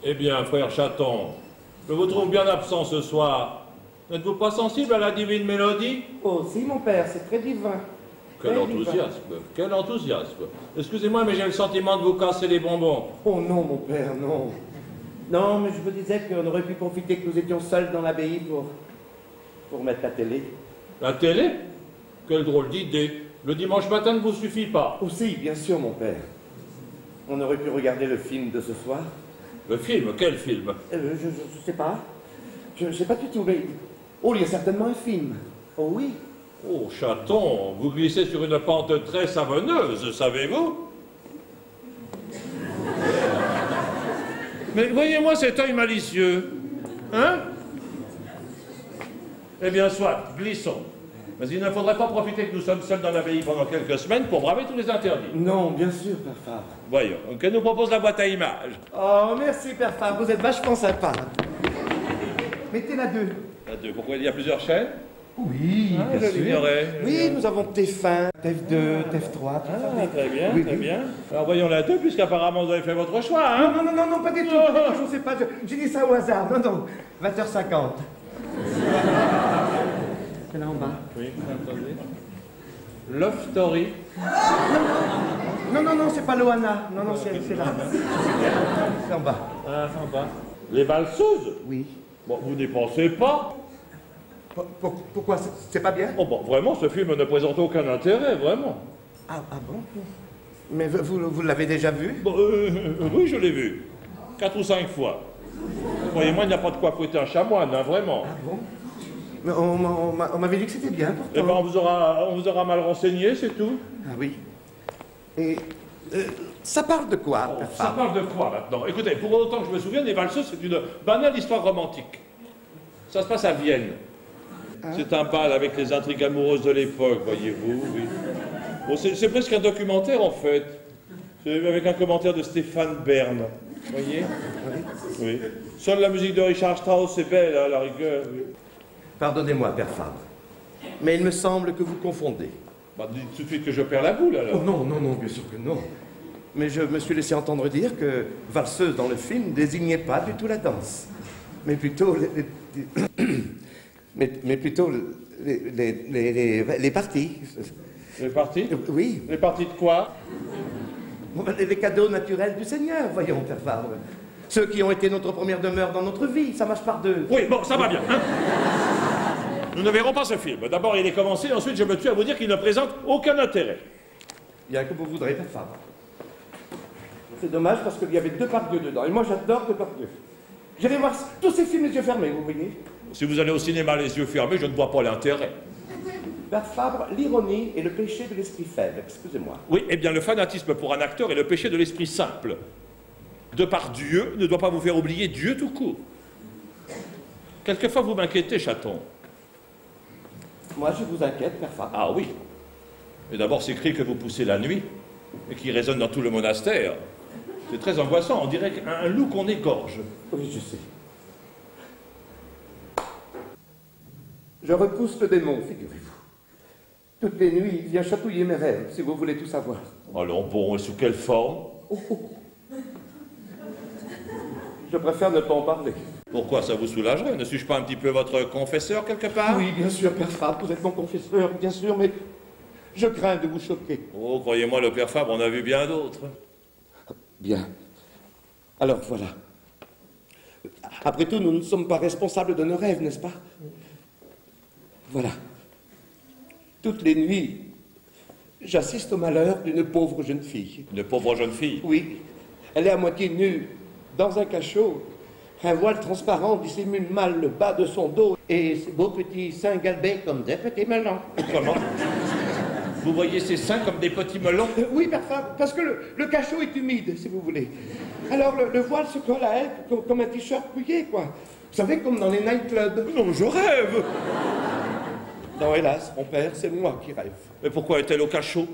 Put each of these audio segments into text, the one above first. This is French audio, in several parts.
Eh bien, frère chaton, je vous trouve bien absent ce soir. N'êtes-vous pas sensible à la divine mélodie? Oh, si, mon père, c'est très divin. Quel enthousiasme, quel enthousiasme. Excusez-moi, mais j'ai le sentiment de vous casser les bonbons. Oh non, mon père, non. Non, mais je me disais qu'on aurait pu profiter que nous étions seuls dans l'abbaye pour mettre la télé. La télé? Quelle drôle d'idée. Le dimanche matin ne vous suffit pas. Aussi, bien sûr, mon père. On aurait pu regarder le film de ce soir. Le film? Quel film? Je sais pas. Je sais pas du tout, mais... Oh, il y a certainement un film. Oh oui. Oh, chaton, vous glissez sur une pente très savonneuse, savez-vous? Mais voyez-moi cet œil malicieux. Hein? Eh bien, soit, glissons. Mais il ne faudrait pas profiter que nous sommes seuls dans l'abbaye pendant quelques semaines pour braver tous les interdits. Non, bien sûr, Père Fabre. Voyons, que nous propose la boîte à images? Oh, merci, Père Fabre, vous êtes vachement sympa. Mettez la 2. La 2, pourquoi il y a plusieurs chaînes? Oui, bien sûr. L'ignorais. Oui, nous avons TF1, TF2, TF3, tout ça. Très bien, Oui, très oui. bien. Alors voyons la 2, puisqu'apparemment vous avez fait votre choix, hein? Non, pas du tout. Je ne sais pas, j'ai dit ça au hasard. Non, 20h50. C'est là en bas. Oui, attendez. Love Story. Non, c'est pas Loana. Non, c'est là. C'est en bas. Ah, en bas. Les valseuses? Oui. Bon, vous n'y pensez pas? Pourquoi? C'est pas bien? Oh bon, vraiment, ce film ne présente aucun intérêt, vraiment. Ah bon? Mais vous l'avez déjà vu? Bon, oui, je l'ai vu. 4 ou 5 fois. Croyez-moi, il n'y a pas de quoi fouetter un chamoine, hein, vraiment. Ah bon? Mais on m'avait dit que c'était bien, pourtant. Eh ben, on vous aura mal renseigné, c'est tout. Ah oui. Et ça parle de quoi, Père Ça Fabre? parle de quoi, maintenant? Écoutez, pour autant que je me souvienne, les valseuses, c'est une banale histoire romantique. Ça se passe à Vienne. C'est un bal avec les intrigues amoureuses de l'époque, voyez-vous, oui. Bon, c'est presque un documentaire, en fait. C'est avec un commentaire de Stéphane Bern, voyez? Oui. Seule la musique de Richard Strauss est belle, à la rigueur, oui. Pardonnez-moi, Père Fabre, mais il me semble que vous confondez. Bah, dites tout de suite que je perds la boule, alors. Oh non, bien sûr que non. Mais je me suis laissé entendre dire que valseuse dans le film désignait pas du tout la danse, mais plutôt mais plutôt les parties. Les parties? Oui. Les parties de quoi? Les cadeaux naturels du Seigneur, voyons, Père Fabre. Ceux qui ont été notre première demeure dans notre vie, ça marche par deux. Oui, bon, ça va bien, hein? Nous ne verrons pas ce film. D'abord, il est commencé, ensuite, je me tue à vous dire qu'il ne présente aucun intérêt. Bien que vous voudrez, Père Fabre. C'est dommage parce qu'il y avait Depardieu dedans, et moi j'adore Depardieu. J'irai voir tous ces films les yeux fermés, vous voyez. Si vous allez au cinéma les yeux fermés, je ne vois pas l'intérêt. Père Fabre, l'ironie est le péché de l'esprit faible, excusez-moi. Oui, eh bien, le fanatisme pour un acteur est le péché de l'esprit simple. Depardieu ne doit pas vous faire oublier Dieu tout court. Quelquefois, vous m'inquiétez, chaton. Moi, je vous inquiète, Père Fabre. Ah oui. Et d'abord, ces cris que vous poussez la nuit, et qui résonnent dans tout le monastère, c'est très angoissant. On dirait un loup qu'on égorge. Oui, je sais. Je repousse le démon, figurez-vous. Toutes les nuits, il vient chatouiller mes rêves, si vous voulez tout savoir. Alors bon, et sous quelle forme? Je préfère ne pas en parler. Pourquoi ça vous soulagerait? Ne suis-je pas un petit peu votre confesseur quelque part? Oui, bien sûr, Père Fabre, vous êtes mon confesseur, bien sûr, mais je crains de vous choquer. Oh, croyez-moi, le Père Fabre en a vu bien d'autres. Bien. Alors, voilà. Après tout, nous ne sommes pas responsables de nos rêves, n'est-ce pas? Voilà. Toutes les nuits, j'assiste au malheur d'une pauvre jeune fille. Une pauvre jeune fille? Oui. Elle est à moitié nue, dans un cachot. Un voile transparent dissimule mal le bas de son dos et ses beaux petits seins galbés comme des petits melons. Comment? Vous voyez ces seins comme des petits melons? Oui, Père Fabre, parce que le cachot est humide, si vous voulez. Alors le voile se colle à elle comme un t-shirt mouillé, quoi. Vous savez, comme dans les nightclubs. Non, je rêve! Non, hélas, mon père, c'est moi qui rêve. Mais pourquoi est-elle au cachot?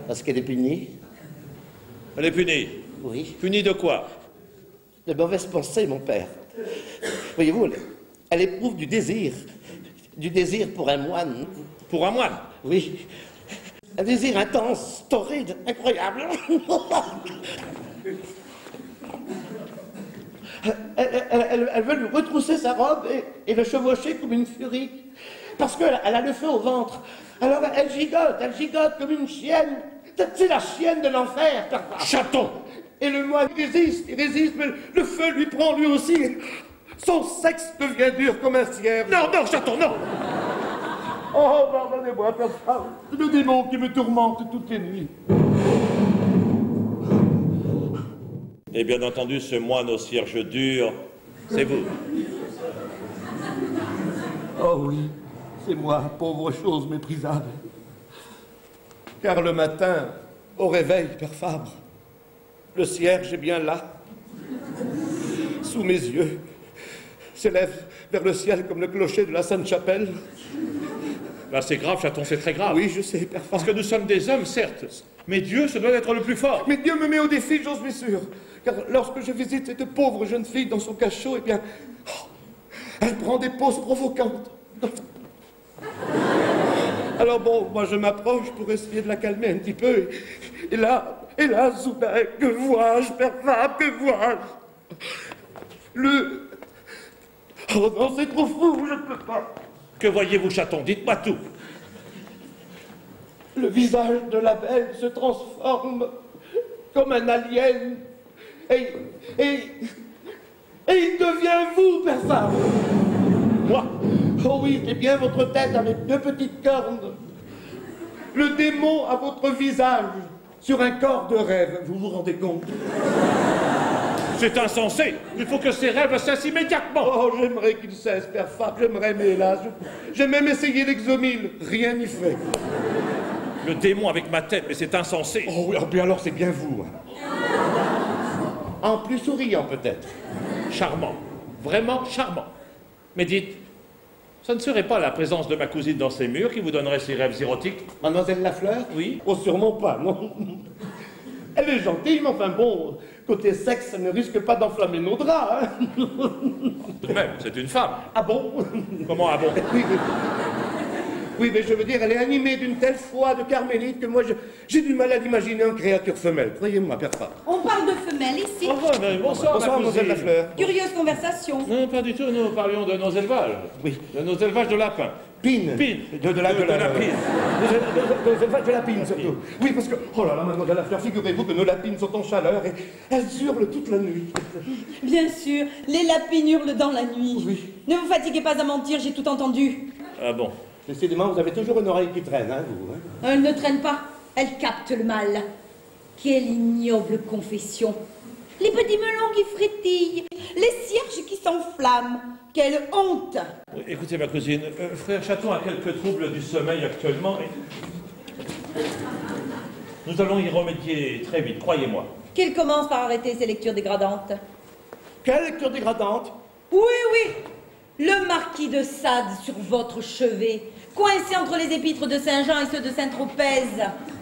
Parce qu'elle est punie. Elle est punie. Oui. Punie de quoi? De mauvaises pensées, mon père. Voyez-vous, elle éprouve du désir pour un moine. Pour un moine? Oui. Un désir intense, torride, incroyable. Elle veut lui retrousser sa robe et le chevaucher comme une furie. Parce qu'elle a le feu au ventre. Alors elle gigote comme une chienne. C'est la chienne de l'enfer. Chaton! Et le moine il résiste, mais le feu lui prend lui aussi. Son sexe devient dur comme un cierge. Non, chaton, non! Oh, pardonnez-moi, papa. C'est le démon qui me tourmente toutes les nuits. Et bien entendu, ce moine au cierge dur, c'est vous. Oh oui, c'est moi, pauvre chose méprisable. Car le matin, au réveil, Père Fabre, le cierge est bien là, sous mes yeux, s'élève vers le ciel comme le clocher de la Sainte-Chapelle. Là, c'est grave, chaton, c'est très grave. Oui, je sais, Père Fabre. Parce que nous sommes des hommes, certes, mais Dieu, ce doit être le plus fort. Mais Dieu me met au défi, j'en suis sûr. Car lorsque je visite cette pauvre jeune fille dans son cachot, eh bien, elle prend des poses provocantes. Alors bon, moi je m'approche pour essayer de la calmer un petit peu. Et là, soudain, que vois-je, Père Fabre, que vois-je? Oh non, c'est trop fou, je ne peux pas. Que voyez-vous, chaton? Dites-moi tout. Le visage de la belle se transforme comme un alien. Et il devient vous, Père Fabre. Moi? Oh oui, c'est bien votre tête avec deux petites cornes. Le démon a votre visage sur un corps de rêve. Vous vous rendez compte? C'est insensé. Il faut que ces rêves cessent immédiatement. Oh, j'aimerais qu'il cesse, Père Fabre. J'aimerais, mais hélas, j'ai même essayé l'exomile. Rien n'y fait. Le démon avec ma tête, mais c'est insensé. Oh oui, bien alors c'est bien vous. En plus souriant, peut-être. Charmant. Vraiment charmant. Mais dites, ça ne serait pas la présence de ma cousine dans ces murs qui vous donnerait ces rêves érotiques? Mademoiselle Lafleur? Oui. Oh, sûrement pas, non. Elle est gentille, mais enfin bon, côté sexe, ça ne risque pas d'enflammer nos draps, hein. Tout de même, c'est une femme. Ah bon? Comment ah bon? Oui, mais je veux dire, elle est animée d'une telle foi de carmélite que moi, j'ai du mal à l'imaginer en créature femelle. Croyez-moi, Père Fabre. On parle de femelles ici. Oh, mais bonsoir, Bonsoir, ma cousine. Mademoiselle Lafleur. Curieuse conversation. Non, pas du tout, nous parlions de nos élevages. Oui. De nos élevages de lapins. Pine. Pine. De la pine. De la pine, surtout. Oui, parce que, oh là là, Mademoiselle Lafleur, figurez-vous que nos lapines sont en chaleur et elles hurlent toute la nuit. Bien sûr, les lapines hurlent dans la nuit. Oui. Ne vous fatiguez pas à mentir, j'ai tout entendu. Ah bon? Décidément, vous avez toujours une oreille qui traîne, hein, vous, hein. Elle ne traîne pas, elle capte le mal. Quelle ignoble confession. Les petits melons qui frétillent, les cierges qui s'enflamment. Quelle honte! Écoutez, ma cousine, frère Chaton a quelques troubles du sommeil actuellement et... Nous allons y remédier très vite, croyez-moi. Qu'il commence par arrêter ces lectures dégradantes. Quelle lecture dégradante? Oui, oui! Le marquis de Sade sur votre chevet, coincé entre les épîtres de Saint-Jean et ceux de Saint-Tropez.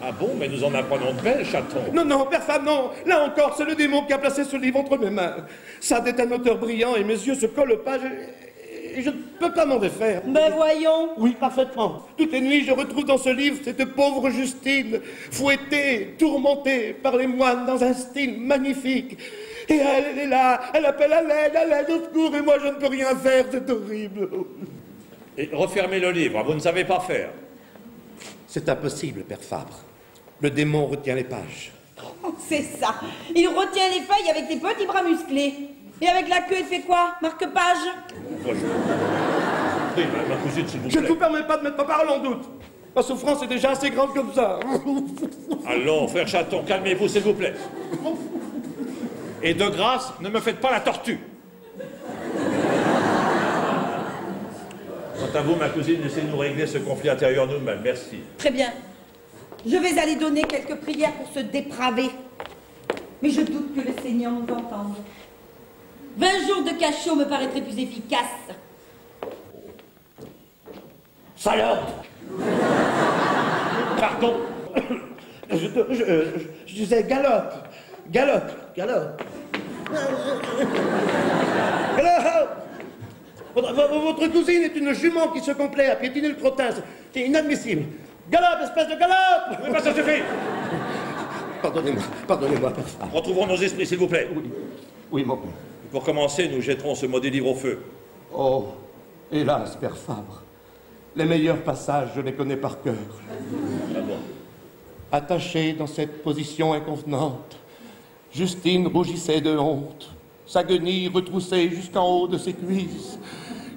Ah bon? Mais nous en apprenons de belles, Chaton. Non, non, Père Fabre, non. Là encore, c'est le démon qui a placé ce livre entre mes mains. Sade est un auteur brillant et mes yeux se collent aux pages et je ne peux pas m'en défaire. Ben voyons. Oui, parfaitement. Toutes les nuits, je retrouve dans ce livre cette pauvre Justine, fouettée, tourmentée par les moines dans un style magnifique. Et elle est là, elle appelle à l'aide, au secours, et moi je ne peux rien faire, c'est horrible. Et refermez le livre, vous ne savez pas faire. C'est impossible, Père Fabre. Le démon retient les pages. C'est ça. Il retient les feuilles avec ses petits bras musclés. Et avec la queue, il fait quoi? Marque-page? Oui, ma cousine, s'il vous Je ne plaît. vous permets pas de mettre ma parole en doute. Ma souffrance est déjà assez grande comme ça. Allons, frère Chaton, calmez-vous, s'il vous plaît. Et de grâce, ne me faites pas la tortue. Quant à vous, ma cousine, laissez-nous régler ce conflit intérieur nous-mêmes. Merci. Très bien. Je vais aller donner quelques prières pour se dépraver. Mais je doute que le Seigneur nous entende. 20 jours de cachot me paraîtraient plus efficaces. Salope! Pardon. Je disais galope. Galope. Galope. Votre cousine est une jument qui se complaît à piétiner le trottin. C'est inadmissible. Galope, espèce de galope! Mais pas ça suffit. Pardonnez-moi, pardonnez-moi, Père Fabre. Retrouvons nos esprits, s'il vous plaît. Oui, mon père. Pour commencer, nous jetterons ce maudit livre au feu. Oh, hélas, Père Fabre. Les meilleurs passages, je les connais par cœur. Ah bon? Attachée dans cette position inconvenante, Justine rougissait de honte, sa guenille retroussée jusqu'en haut de ses cuisses.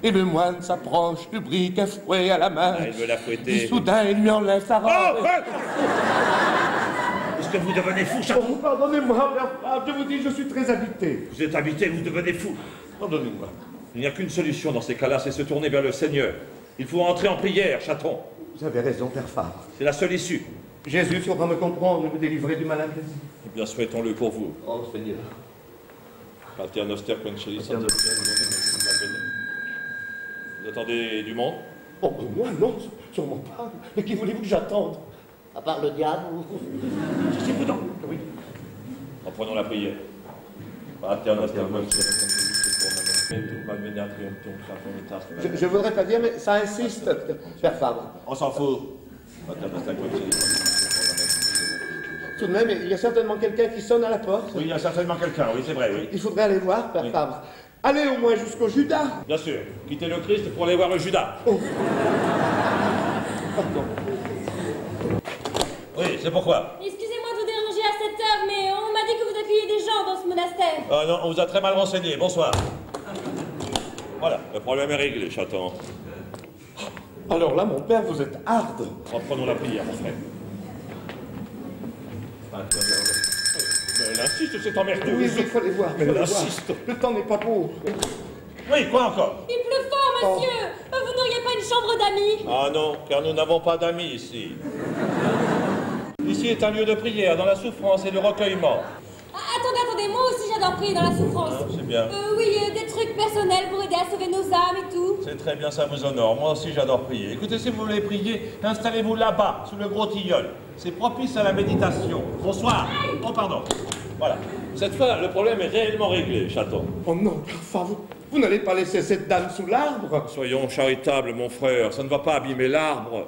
Et le moine s'approche du brick à fouet à la main. Ah, il veut la fouetter. Et soudain, il lui enlève sa robe. Oh, est-ce que vous devenez fou, chaton? Oh, pardonnez-moi, Père Fabre, je vous dis, je suis très habité. Vous êtes habité, vous devenez fou. Pardonnez-moi. Il n'y a qu'une solution dans ces cas-là, c'est se tourner vers le Seigneur. Il faut entrer en prière, chaton. Vous avez raison, Père Fabre. C'est la seule issue. Jésus saura me comprendre et me délivrer du mal à plaisir. Eh bien, souhaitons-le pour vous. Oh, Seigneur. Pater noster concelis Sancta. Vous attendez du monde? Oh, moi, non, sûrement pas. Mais qui voulez-vous que j'attende? À part le diable ou... C'est prudent. Oui. Reprenons la prière. Pater noster Je voudrais pas dire, mais ça insiste, Père Fabre. On s'en fout. Tout de même, il y a certainement quelqu'un qui sonne à la porte. Oui, il y a certainement quelqu'un, oui, c'est vrai, oui. Il faudrait aller voir, Père Oui. Fabre. Allez au moins jusqu'au Judas. Bien sûr. Quittez le Christ pour aller voir le Judas. Oh. Pardon. Oui, c'est pourquoi. Excusez-moi de vous déranger à cette heure, mais on m'a dit que vous accueillez des gens dans ce monastère. Ah non, on vous a très mal renseigné. Bonsoir. Voilà, le problème est réglé, chaton. Alors là, mon père, vous êtes harde. Reprenons la prière, mon frère. Mais elle insiste, c'est emmerdeux. Oui, il faut les voir, mais Elle insiste. le temps n'est pas beau. Oui, quoi encore? Il pleut fort, monsieur. Vous n'auriez pas une chambre d'amis? Ah non, car nous n'avons pas d'amis ici. Ici est un lieu de prière, dans la souffrance et le recueillement. Attendez, moi aussi j'adore prier dans la souffrance. Ah, c'est bien. Oui, des trucs personnels pour aider à sauver nos âmes et tout. C'est très bien, ça vous honore. Moi aussi, j'adore prier. Écoutez, si vous voulez prier, installez-vous là-bas, sous le gros tilleul. C'est propice à la méditation. Bonsoir. Oh, pardon. Voilà. Cette fois, le problème est réellement réglé, chaton. Oh non, Père Fabre, vous n'allez pas laisser cette dame sous l'arbre? Soyons charitables, mon frère. Ça ne va pas abîmer l'arbre.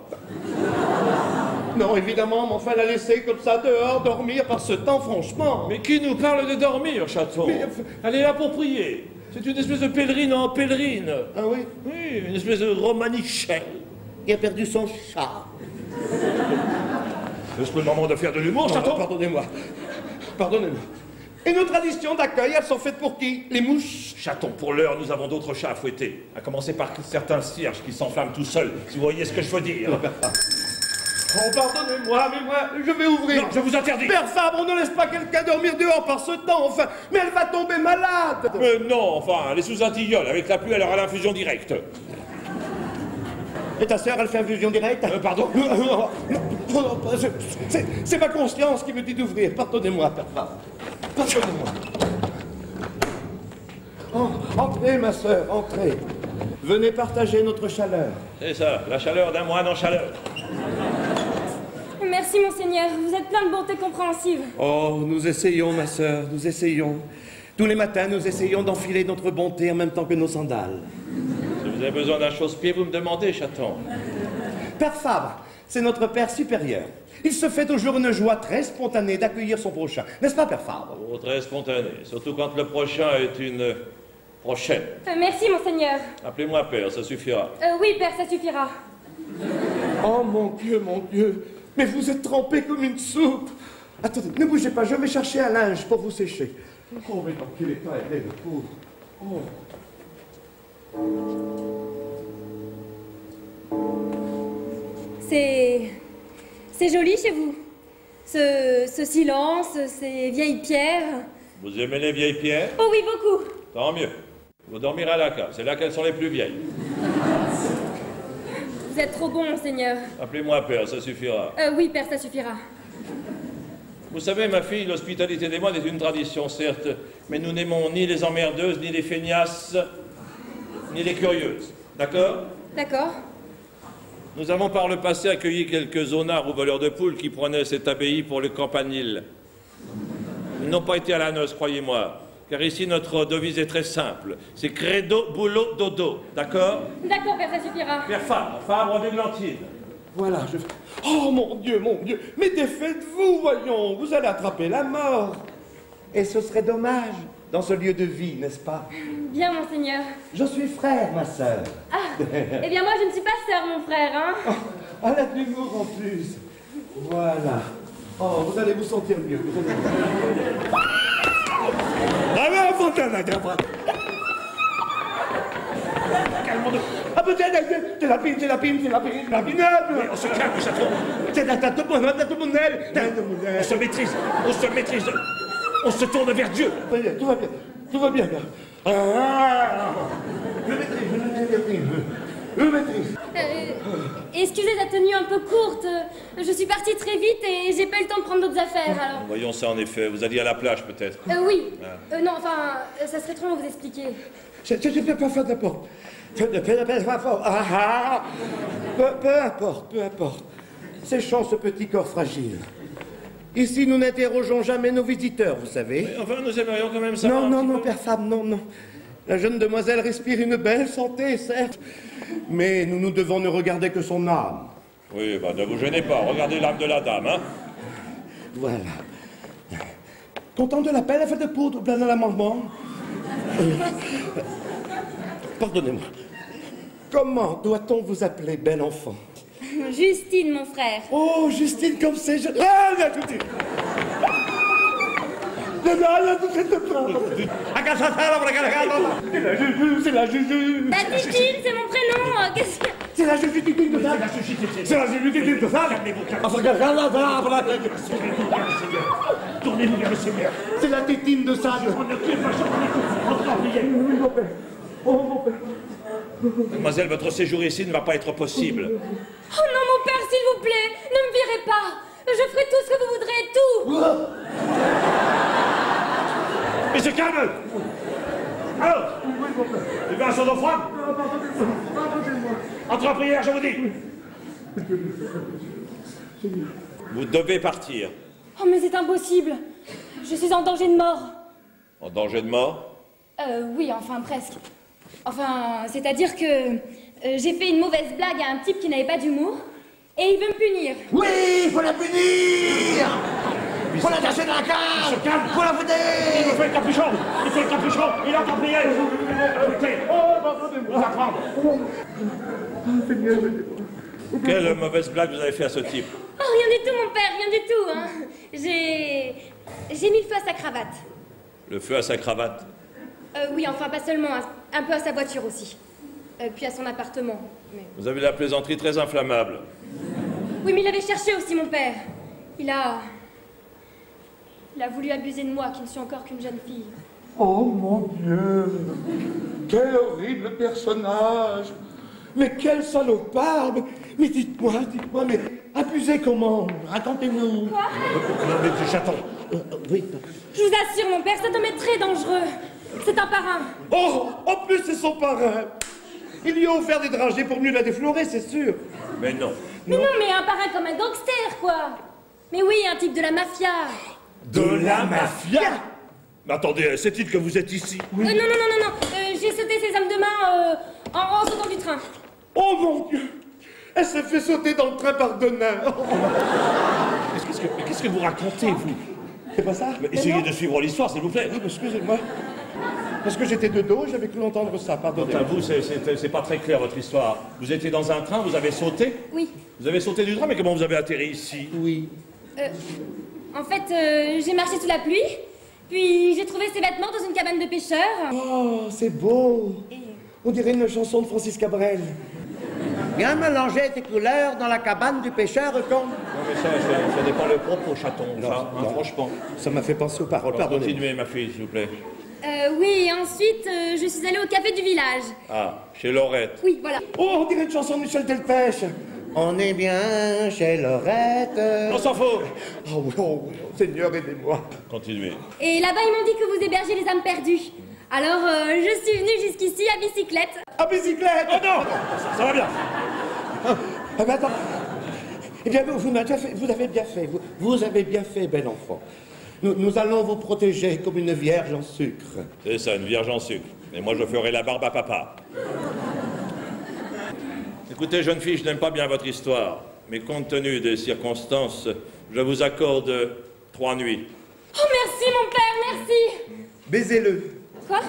Non, évidemment, mais enfin la laisser comme ça dehors, dormir par ce temps, franchement. Mais qui nous parle de dormir, chaton? Mais- Elle est là pour prier. C'est une espèce de pèlerine en pèlerine. Ah oui? Oui, une espèce de romanichelle. Il a perdu son chat. Est-ce que le moment de faire de l'humour, chaton? Pardonnez-moi. Pardonnez-moi. Et nos traditions d'accueil, elles sont faites pour qui? Les mouches? Chaton, pour l'heure, nous avons d'autres chats à fouetter. À commencer par certains cierges qui s'enflamment tout seuls, si vous voyez ce que je veux dire. Oh, pardonnez-moi, mais moi, je vais ouvrir. Non, je vous interdis. Père Fabre, on ne laisse pas quelqu'un dormir dehors par ce temps, enfin. Mais elle va tomber malade. Mais non, enfin, elle est sous un tilleul. Avec la pluie, elle aura l'infusion directe. Et ta sœur, elle fait infusion directe? Pardon? Non, c'est ma conscience qui me dit d'ouvrir. Pardonnez-moi, Père Fabre. Pardonnez-moi. Entrez, ma sœur, entrez. Venez partager notre chaleur. C'est ça, la chaleur d'un moine en chaleur. Merci, monseigneur. Vous êtes plein de bonté compréhensive. Oh, nous essayons, ma sœur, nous essayons. Tous les matins, nous essayons d'enfiler notre bonté en même temps que nos sandales. Si vous avez besoin d'un chausse-pied, vous me demandez, chaton. Père Fabre, c'est notre Père supérieur. Il se fait toujours une joie très spontanée d'accueillir son prochain. N'est-ce pas, Père Fabre? Oh, très spontané, surtout quand le prochain est une prochaine. Merci, monseigneur. Appelez-moi père, ça suffira. Oui, père, ça suffira. Oh, mon Dieu, mais vous êtes trempé comme une soupe. Attendez, ne bougez pas, je vais chercher un linge pour vous sécher. Oh, mais dans quel état elle est, le pauvre. Oh. C'est joli chez vous. Ce silence, ces vieilles pierres. Vous aimez les vieilles pierres? Oh oui, beaucoup. Tant mieux. Vous dormirez à la cave, c'est là qu'elles sont les plus vieilles. Vous êtes trop bon, monseigneur. Appelez-moi père, ça suffira. Oui, père, ça suffira. Vous savez, ma fille, l'hospitalité des moines est une tradition, certes, mais nous n'aimons ni les emmerdeuses, ni les feignasses, ni les curieuses. D'accord? D'accord. Nous avons par le passé accueilli quelques zonards ou voleurs de poules qui prenaient cette abbaye pour le campanile. Ils n'ont pas été à la noce, croyez-moi, car ici notre devise est très simple. C'est credo, boulot, dodo. D'accord? D'accord, père, ça suffira. Père Fabre, Fabre d'Églantine. Voilà, je... Oh, mon Dieu, mais défaites-vous, voyons, vous allez attraper la mort. Et ce serait dommage, dans ce lieu de vie, n'est-ce pas? Bien, monseigneur. Je suis frère, ma sœur. Ah, eh bien moi je ne suis pas sœur, mon frère, hein. Oh, elle a de l'humour en plus. Voilà. Oh, vous allez vous sentir mieux. Ah, Fontana, calmons-nous. Ah, peut-être, c'est la pine. On se calme, chaton. C'est la tête de monnaie. On se maîtrise. On se tourne vers Dieu. Tout va bien. Je maîtrise. Excusez la tenue un peu courte. Je suis partie très vite et j'ai pas eu le temps de prendre d'autres affaires, alors. Voyons ça en effet. Vous alliez à la plage peut-être. Oui. Non, enfin, ça serait trop long à vous expliquer. Je ne peux pas faire d'importe. Peu importe. Séchons ce petit corps fragile. Ici, nous n'interrogeons jamais nos visiteurs, vous savez. Mais enfin, nous aimerions quand même savoir. Non, père Fab, non. La jeune demoiselle respire une belle santé, certes, mais nous devons ne regarder que son âme. Oui, ne vous gênez pas. Regardez l'âme de la dame, hein. Voilà. Content de l'appel, elle fait de poudre plein à l'amendement. Pardonnez-moi. Comment doit-on vous appeler, bel enfant? Justine, mon frère. Oh, Justine, comme c'est... Ah, la Justine! C'est la Juju! Baptistine, c'est mon prénom. Qu'est-ce que... C'est la Juju de ça! C'est la Juju de ça! Tournez-vous vers le Seigneur. C'est la tétine de ça! Oh, mon père! Mademoiselle, votre séjour ici ne va pas être possible. Oh non, mon père, s'il vous plaît, ne me virez pas. Je ferai tout ce que vous voudrez, tout. Mais se calme. Alors, tu veux un seau d'eau froide? Entre en prière, je vous dis. Vous devez partir. Oh, mais c'est impossible. Je suis en danger de mort. En danger de mort? Oui, enfin, presque. Enfin, c'est-à-dire que j'ai fait une mauvaise blague à un type qui n'avait pas d'humour, et il veut me punir. Oui, il faut la punir! Il faut la cacher dans la cage! Il faut la fouetter! Il faut le capuchon! Il est en train de prier! Écoutez! Vous apprendre! Quelle mauvaise blague vous avez fait à ce type? Oh, rien du tout, mon père, rien du tout, hein. J'ai mis le feu à sa cravate. Le feu à sa cravate? Oui, enfin, pas seulement, un peu à sa voiture aussi. Puis à son appartement. Mais... Vous avez la plaisanterie très inflammable. Oui, mais il avait cherché aussi, mon père. Il a voulu abuser de moi, qui ne suis encore qu'une jeune fille. Oh mon Dieu! Quel horrible personnage! Mais quel salopard! Mais dites-moi, mais abusez comment? Racontez-nous! Quoi? Mais du chaton! Oui. Je vous assure, mon père, cet homme est très dangereux. C'est un parrain. Oh! En plus, c'est son parrain! Il lui a offert des dragées pour mieux la déflorer, c'est sûr! Mais non. Mais non, mais un parrain comme un gangster, quoi. Mais oui, un type de la mafia. De la mafia? Mais attendez, c'est-il que vous êtes ici? Non. J'ai sauté ses hommes de main en sautant du train. Oh mon Dieu! Elle s'est fait sauter dans le train par deux nains! Qu'est-ce que vous racontez, vous? C'est pas ça? Mais essayez de suivre l'histoire, s'il vous plaît. Oui, excusez-moi. Parce que j'étais de dos et j'avais cru entendre ça, pardonnez. Quant à vous, c'est pas très clair, votre histoire. Vous étiez dans un train, vous avez sauté? Oui. Vous avez sauté du train, mais comment vous avez atterri ici? Oui. En fait, j'ai marché sous la pluie, puis j'ai trouvé ses vêtements dans une cabane de pêcheurs. Oh, c'est beau! On dirait une chanson de Francis Cabrel. Viens mélanger tes couleurs dans la cabane du pêcheur con. Non, mais ça n'est pas le propre au chaton, Non, ça, non. franchement. Ça m'a fait penser aux paroles, Alors, pardonnez. continuez, ma fille, s'il vous plaît. Oui, et ensuite, je suis allée au café du village. Ah, chez Laurette. Oui, voilà. Oh, on dirait une chanson de Michel Delpech. On est bien chez Laurette. On s'en fout. Oh, Seigneur, aidez-moi. Continuez. Et là-bas, ils m'ont dit que vous hébergez les âmes perdues. Alors, je suis venue jusqu'ici à bicyclette. À bicyclette! Oh non, ça va bien. Ah ben attends. Eh bien, vous avez bien fait. Vous avez bien fait, bel enfant. Nous allons vous protéger comme une vierge en sucre. C'est ça, une vierge en sucre. Et moi, je ferai la barbe à papa. Écoutez, jeune fille, je n'aime pas bien votre histoire. mais compte tenu des circonstances, je vous accorde 3 nuits. Oh, merci, mon père, merci. Baisez-le. Quoi?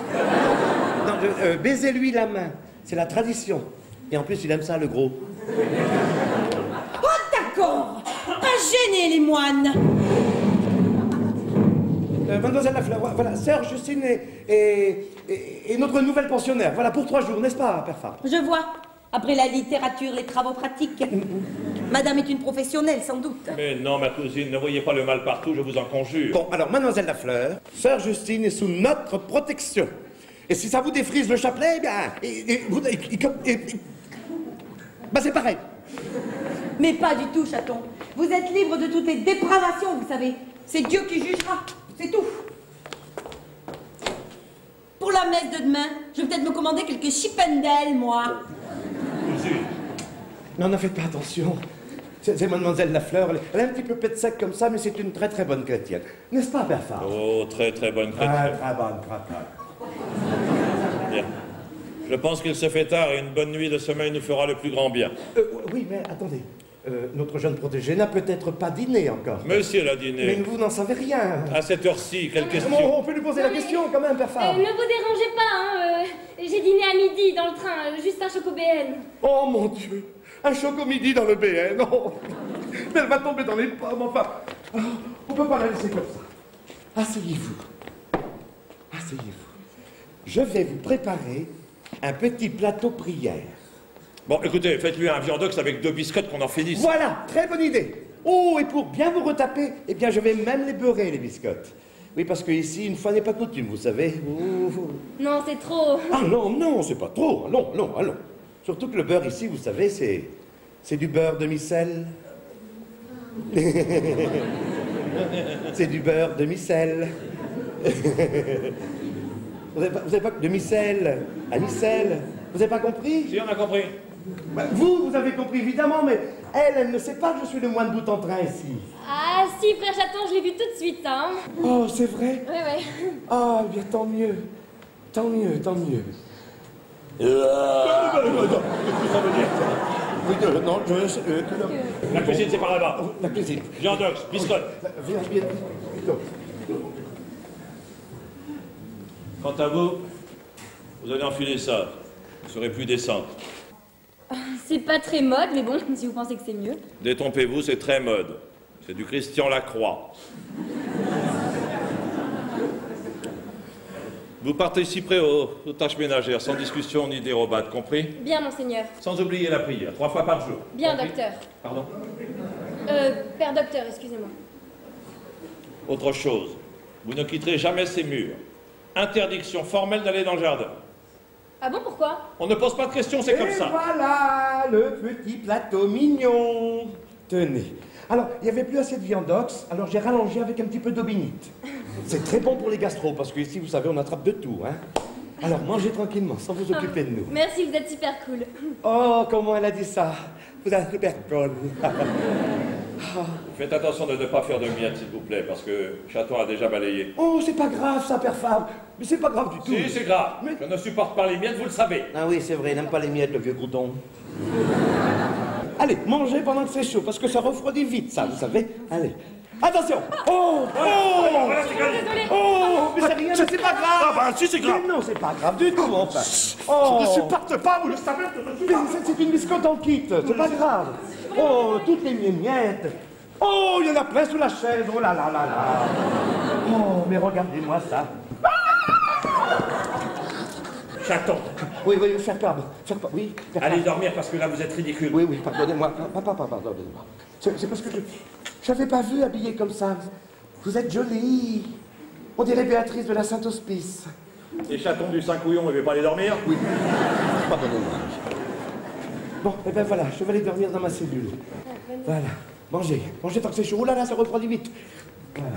Non, baisez-lui la main. C'est la tradition. Et en plus, il aime ça, le gros. Oh, d'accord. Pas gêner les moines. Mademoiselle Lafleur, voilà, Sœur Justine et notre nouvelle pensionnaire. Voilà, pour 3 jours, n'est-ce pas, Père Fabre? Je vois. Après la littérature, les travaux pratiques. Madame est une professionnelle, sans doute. Mais non, ma cousine, ne voyez pas le mal partout, je vous en conjure. Bon, alors, Mademoiselle Lafleur, Sœur Justine est sous notre protection. Et si ça vous défrise le chapelet, eh bien, bah c'est pareil. Mais pas du tout, chaton. Vous êtes libre de toutes les dépravations, vous savez. C'est Dieu qui jugera. C'est tout. Pour la messe de demain, je vais peut-être me commander quelques chipendales, moi. Cousine. Non, ne faites pas attention. C'est Mademoiselle Lafleur. Elle est un petit peu pète sec comme ça, mais c'est une très très bonne chrétienne. N'est-ce pas, Père Fabre? Oh, très très bonne Ah, chrétienne. très bonne, très bonne. Bien. Je pense qu'il se fait tard et une bonne nuit de sommeil nous fera le plus grand bien. Oui, mais attendez. Notre jeune protégé n'a peut-être pas dîné encore. Monsieur l'a Mais dîné. vous n'en savez rien. À cette heure-ci, quelle question? On peut lui poser la question quand même, Père Fabre. Ne vous dérangez pas, hein. J'ai dîné à midi dans le train, juste un choco-BN. Oh mon Dieu, un choco-midi dans le BN. Oh. Mais elle va tomber dans les pommes, enfin. Oh, on peut pas la laisser comme ça. Asseyez-vous. Asseyez-vous. Je vais vous préparer un petit plateau prière. Bon, écoutez, faites-lui un viandox avec 2 biscottes qu'on en finisse. Voilà, très bonne idée. Oh, et pour bien vous retaper, eh bien, je vais même les beurrer, les biscottes. Oui, parce que ici, une fois n'est pas coutume, vous savez. Oh. Non, c'est trop. Ah non, non, c'est pas trop. Allons, allons, allons. Surtout que le beurre ici, vous savez, c'est du beurre demi-sel. C'est du beurre demi-sel. Vous avez pas demi-sel, à mi-sel. Vous avez pas compris? Si, on a compris. Bah, vous avez compris évidemment, mais elle ne sait pas que je suis le moine bout en train ici. Ah si, frère chaton, je l'ai vu tout de suite, hein. Oh, c'est vrai? Oui, oui. Ah, bien tant mieux. Tant mieux, tant mieux. Oui, non, La cuisine, c'est par là-bas. la cuisine. Viandox, biscottes. Viens, viens, plutôt. Quant à vous, vous allez enfiler ça. Vous serez plus décente. C'est pas très mode, mais bon, si vous pensez que c'est mieux. Détrompez-vous, c'est très mode. C'est du Christian Lacroix. Vous participerez aux tâches ménagères, sans discussion ni dérobade, compris? Bien, monseigneur. Sans oublier la prière, 3 fois par jour. Bien, Compris? docteur. Pardon? Père docteur, excusez-moi. Autre chose, vous ne quitterez jamais ces murs. Interdiction formelle d'aller dans le jardin. Ah bon, pourquoi? On ne pose pas de questions, c'est comme Et ça. voilà le petit plateau mignon. Tenez. Alors, il n'y avait plus assez de viandox, alors j'ai rallongé avec un petit peu d'aubinite. C'est très bon pour les gastros, parce que ici, vous savez, on attrape de tout, hein. Alors, mangez tranquillement, sans vous occuper de nous. Merci, vous êtes super cool. Oh, comment elle a dit ça? Vous êtes super cool. Faites attention de ne pas faire de miettes, s'il vous plaît, parce que Chaton a déjà balayé. Oh, c'est pas grave, ça, Père Fabre. Mais c'est pas grave du tout. Si, c'est grave. Mais- Je ne supporte pas les miettes, vous le savez. Ah oui, c'est vrai, il n'aime pas les miettes, le vieux crouton. Allez, mangez pendant que c'est chaud, parce que ça refroidit vite, ça, vous savez. Allez. Attention! Oh! Oh! Voilà, c'est gagné. Désolée. Oh! Mais c'est rien, mais c'est pas grave! Ah bah, si, c'est grave. Mais non, c'est pas grave du tout, enfin. Oh! Je ne supporte pas, vous le savez, je ne Mais supporte c'est une biscotte en kit, c'est pas grave. Oh, toutes les miettes. Oh, il y en a plein sous la chaise, oh là là là là. Oh, mais regardez-moi ça. Chaton, Oui, oui, faire pardon, oui. Faire allez pardon. dormir parce que là, vous êtes ridicule. Oui, oui, pardonnez-moi. Pardonnez-moi. C'est parce que je n'avais pas vu habillé comme ça. Vous êtes jolie. On dirait Béatrice de la Saint-Hospice. Les chatons du Saint-Couillon, ils ne veulent pas aller dormir? Oui. Pardonnez-moi. Bon, et ben voilà, je vais aller dormir dans ma cellule. Voilà. Mangez. Mangez tant que c'est chaud. Oh là là, ça refroidit vite. Voilà.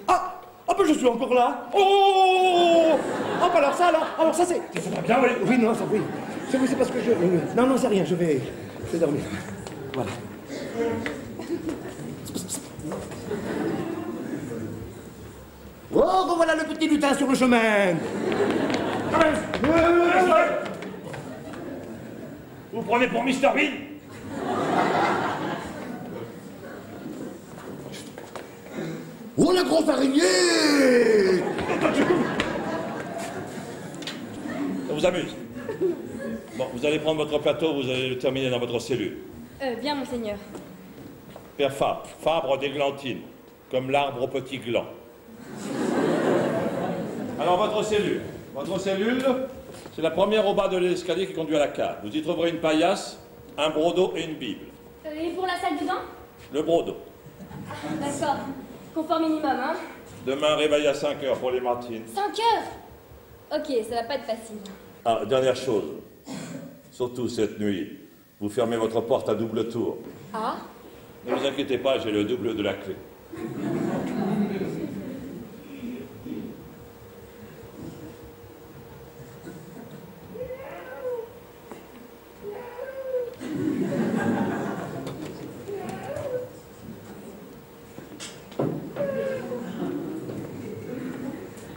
Ah! Ah ben je suis encore là. Oh! Ah ben alors ça c'est... Ça va bien, oui. Oui, non, ça oui. C'est parce que je... Non, non, c'est rien, je vais dormir. Voilà. Oh, revoilà le petit lutin sur le chemin. Vous prenez pour Mr. Bean? Oh, la grosse araignée! Ça vous amuse? Bon, vous allez prendre votre plateau, vous allez le terminer dans votre cellule. Bien, monseigneur. Père Fabre, Fabre d'églantine, comme l'arbre au petit gland. Alors, votre cellule. Votre cellule, c'est la première au bas de l'escalier qui conduit à la cave. Vous y trouverez une paillasse, un brodeau et une Bible. Et pour la salle de bain? Le brodeau. D'accord. Confort minimum, hein? Demain, réveil à 5 heures pour les Martines. 5 heures? Ok, ça va pas être facile. Ah, dernière chose. Surtout cette nuit, vous fermez votre porte à double tour. Ah? Ne vous inquiétez pas, j'ai le double de la clé.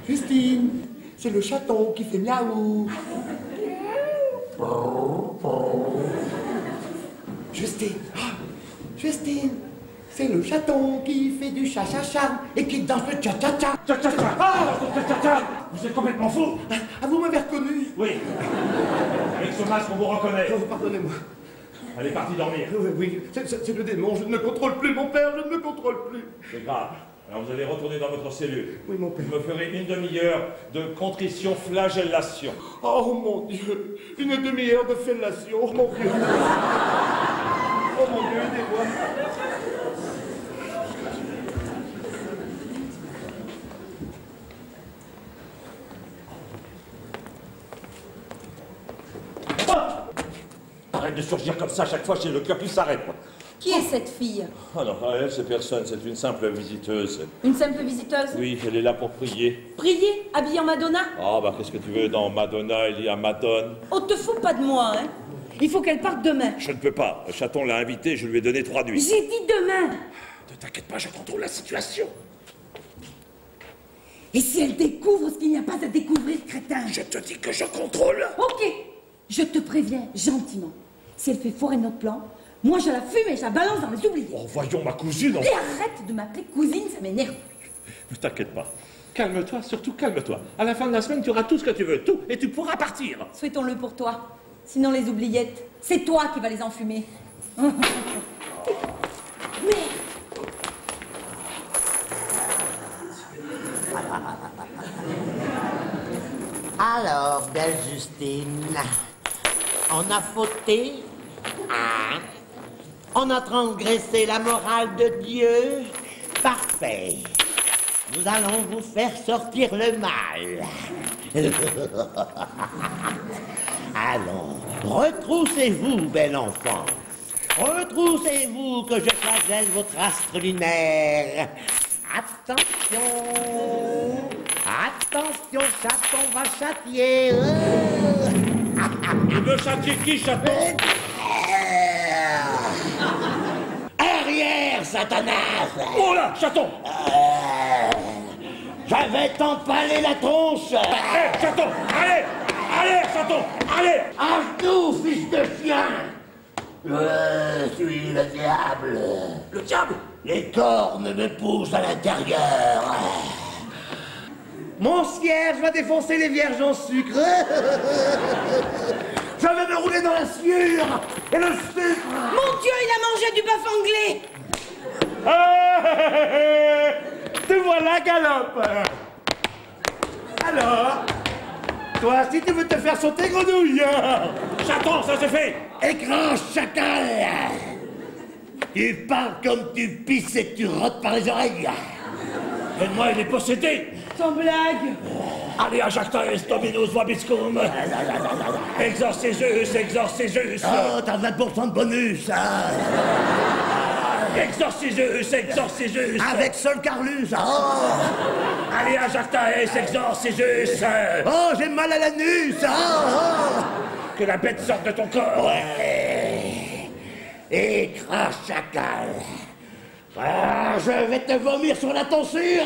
Justine, c'est le chaton qui fait miaou. Justine, Justine, c'est le chaton qui fait du cha-cha-cha et qui danse le cha-cha-cha. Cha-cha-cha! Ah, cha-cha-cha! Vous êtes complètement fou! Ah, vous m'avez reconnu? Oui. Avec ce masque, on vous reconnaît. Oh, pardonnez-moi. Elle est partie dormir. Oui, c'est le démon, je ne me contrôle plus, mon père, je ne me contrôle plus. C'est grave. Alors vous allez retourner dans votre cellule. Oui, mon père. Vous me ferez une demi-heure de contrition flagellation. Oh mon Dieu, une demi-heure de fellation, oh mon Dieu. Oh mon Dieu, aidez-moi. Arrête de surgir comme ça, chaque fois j'ai le cœur qui s'arrête. Qui est cette fille? Ah non, elle c'est personne, c'est une simple visiteuse. Une simple visiteuse? Oui, elle est là pour prier. Prier? Habillée en Madonna? Ah bah qu'est-ce que tu veux, dans Madonna, il y a Madone. On te fout pas de moi, hein? Il faut qu'elle parte demain. Je ne peux pas, le chaton l'a invité, je lui ai donné 3 nuits. J'ai dit demain! Ne t'inquiète pas, je contrôle la situation. Et si elle découvre ce qu'il n'y a pas à découvrir, crétin? Je te dis que je contrôle. Ok, je te préviens gentiment. Si elle fait foirer notre plan, moi je la fume et je la balance dans les oubliés. Oh voyons ma cousine. Et arrête de m'appeler cousine, ça m'énerve. Ne t'inquiète pas. Calme-toi, surtout calme-toi. À la fin de la semaine, tu auras tout ce que tu veux, tout, et tu pourras partir. Souhaitons-le pour toi. Sinon les oubliettes, c'est toi qui vas les enfumer. Mais... Alors, belle Justine, on a fauté, hein? On a transgressé la morale de Dieu. Parfait. Nous allons vous faire sortir le mal. Allons, retroussez-vous, bel enfant. Retroussez-vous que je flagelle votre astre lunaire. Attention. Attention, chaton va châtier. Tu veux châtier qui, chaton? Arrière, Satanas. Oh là, chaton! Je vais t'empaler la tronche. Hé, chaton! Allez! Allez, chaton! Allez! À genoux, fils de chien. Je suis le diable. Le diable! Les cornes me poussent à l'intérieur. Mon cierge va défoncer les vierges en sucre. Je vais me rouler dans la sueur et le sucre. Mon Dieu, il a mangé du bœuf anglais. Te voilà, Galope. Alors, toi, si tu veux te faire sauter, grenouille. Chaton, ça se fait! Écran chacal. Tu parles comme tu pisses et tu rotes par les oreilles. Et moi, il est possédé! Sans blague. Allez, Ajacta est Dominus Vobiscum! Exorcisus, exorcisus! Oh, t'as 20% de bonus, hein. Exorcisus, exorcisus! Avec Sol Carlus, oh. Allez, Ajacta est exorcisus! Oh, j'ai mal à l'anus, oh. Que la bête sorte de ton corps! Ouais. Écran chacal. Ah, je vais te vomir sur la tonsure.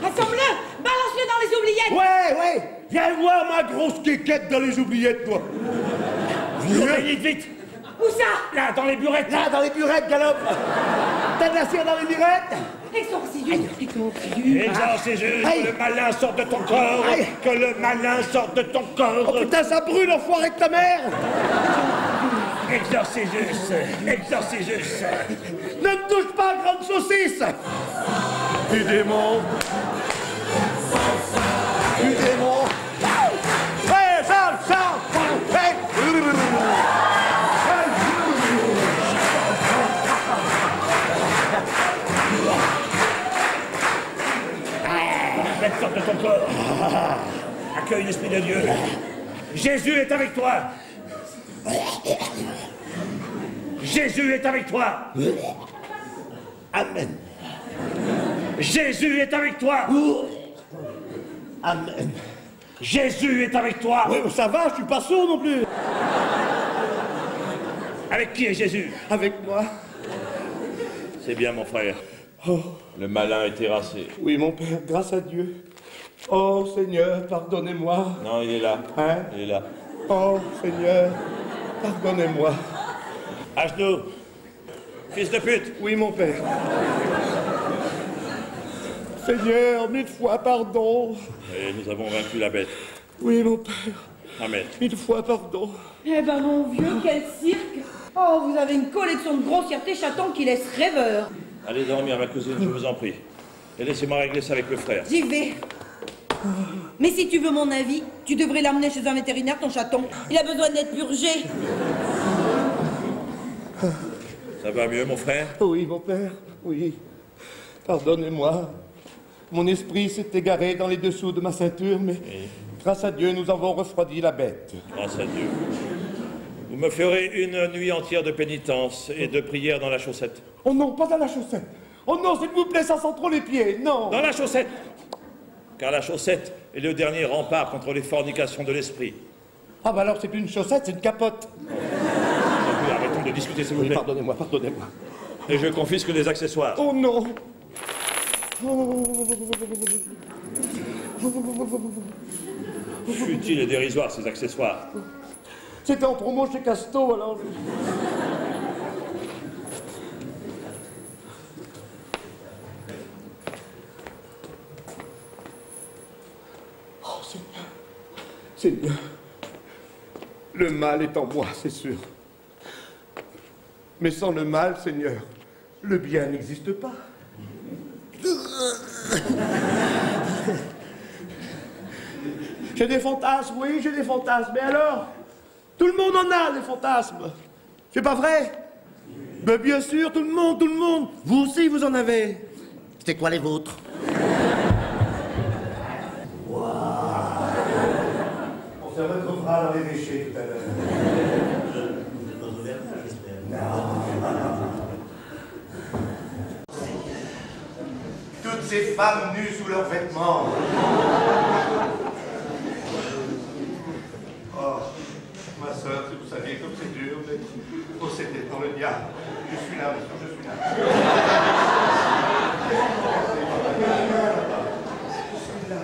Assemble-le. Balance-le dans les oubliettes. Ouais. Viens voir ma grosse quéquette dans les oubliettes, toi. Vite, vite. Où ça? Là, dans les burettes. Là, dans les burettes, galope. T'as de la cire dans les burettes? Exorcisme. Exorcisme, que le malin sorte de ton corps. Aïe. Que le malin sorte de ton corps. Oh putain, ça brûle, enfoiré de ta mère. Exorcisme, exorcisme. Ne me touche pas, grande saucisse. Du démon. Du démon. Hey, ça, hey. Faites sorte de ton corps. Accueille l'Esprit de Dieu. Jésus est avec toi. Jésus est avec toi. Amen. Jésus est avec toi. Amen. Jésus est avec toi. Oui, ça va, je suis pas sourd non plus. Avec qui est Jésus? Avec moi. C'est bien, mon frère. Oh, Le malin est terrassé. oui, mon père, grâce à Dieu. Oh, Seigneur, pardonnez-moi. Non, il est là. Hein? Il est là. Oh, Seigneur, pardonnez-moi. À genoux. Fils de pute. Oui, mon père. Seigneur, 1000 fois pardon. Et nous avons vaincu la bête. Oui, mon père, Amen. 1000 fois pardon. Eh ben mon vieux, quel cirque! Oh, vous avez une collection de grossièretés chatons qui laisse rêveur. Allez dormir, ma cousine, je vous en prie. Et laissez-moi régler ça avec le frère. J'y vais. Mais si tu veux mon avis, tu devrais l'emmener chez un vétérinaire, ton chaton. Il a besoin d'être purgé. Ça va mieux, mon frère? Oui, mon père, oui. Pardonnez-moi. Mon esprit s'est égaré dans les dessous de ma ceinture, mais grâce à Dieu, nous avons refroidi la bête. Grâce à Dieu. Vous me ferez une nuit entière de pénitence et de prière dans la chaussette. Oh non, pas dans la chaussette. Oh non, s'il vous plaît, ça sent trop les pieds, non. Dans la chaussette! Car la chaussette est le dernier rempart contre les fornications de l'esprit. Ah bah alors c'est plus une chaussette, c'est une capote. Arrêtons de discuter, s'il vous Oui, plaît. pardonnez-moi, pardonnez-moi. Et je confisque les accessoires. Oh non. Futile et dérisoire, ces accessoires. C'était en promo chez Casto, alors... Oh, Seigneur. Seigneur. Le mal est en moi, c'est sûr. Mais sans le mal, Seigneur, le bien n'existe pas. J'ai des fantasmes, oui, j'ai des fantasmes. Mais alors? Tout le monde en a, des fantasmes. C'est pas vrai? Ben bien sûr, tout le monde, tout le monde. Vous aussi, vous en avez. C'est quoi les vôtres? On se retrouvera dans les déchets tout à l'heure. Toutes ces femmes nues sous leurs vêtements. Oh, ma soeur, si vous saviez comme c'est dur d'être possédé par le diable. Je suis là, monsieur, je suis là. Je suis là.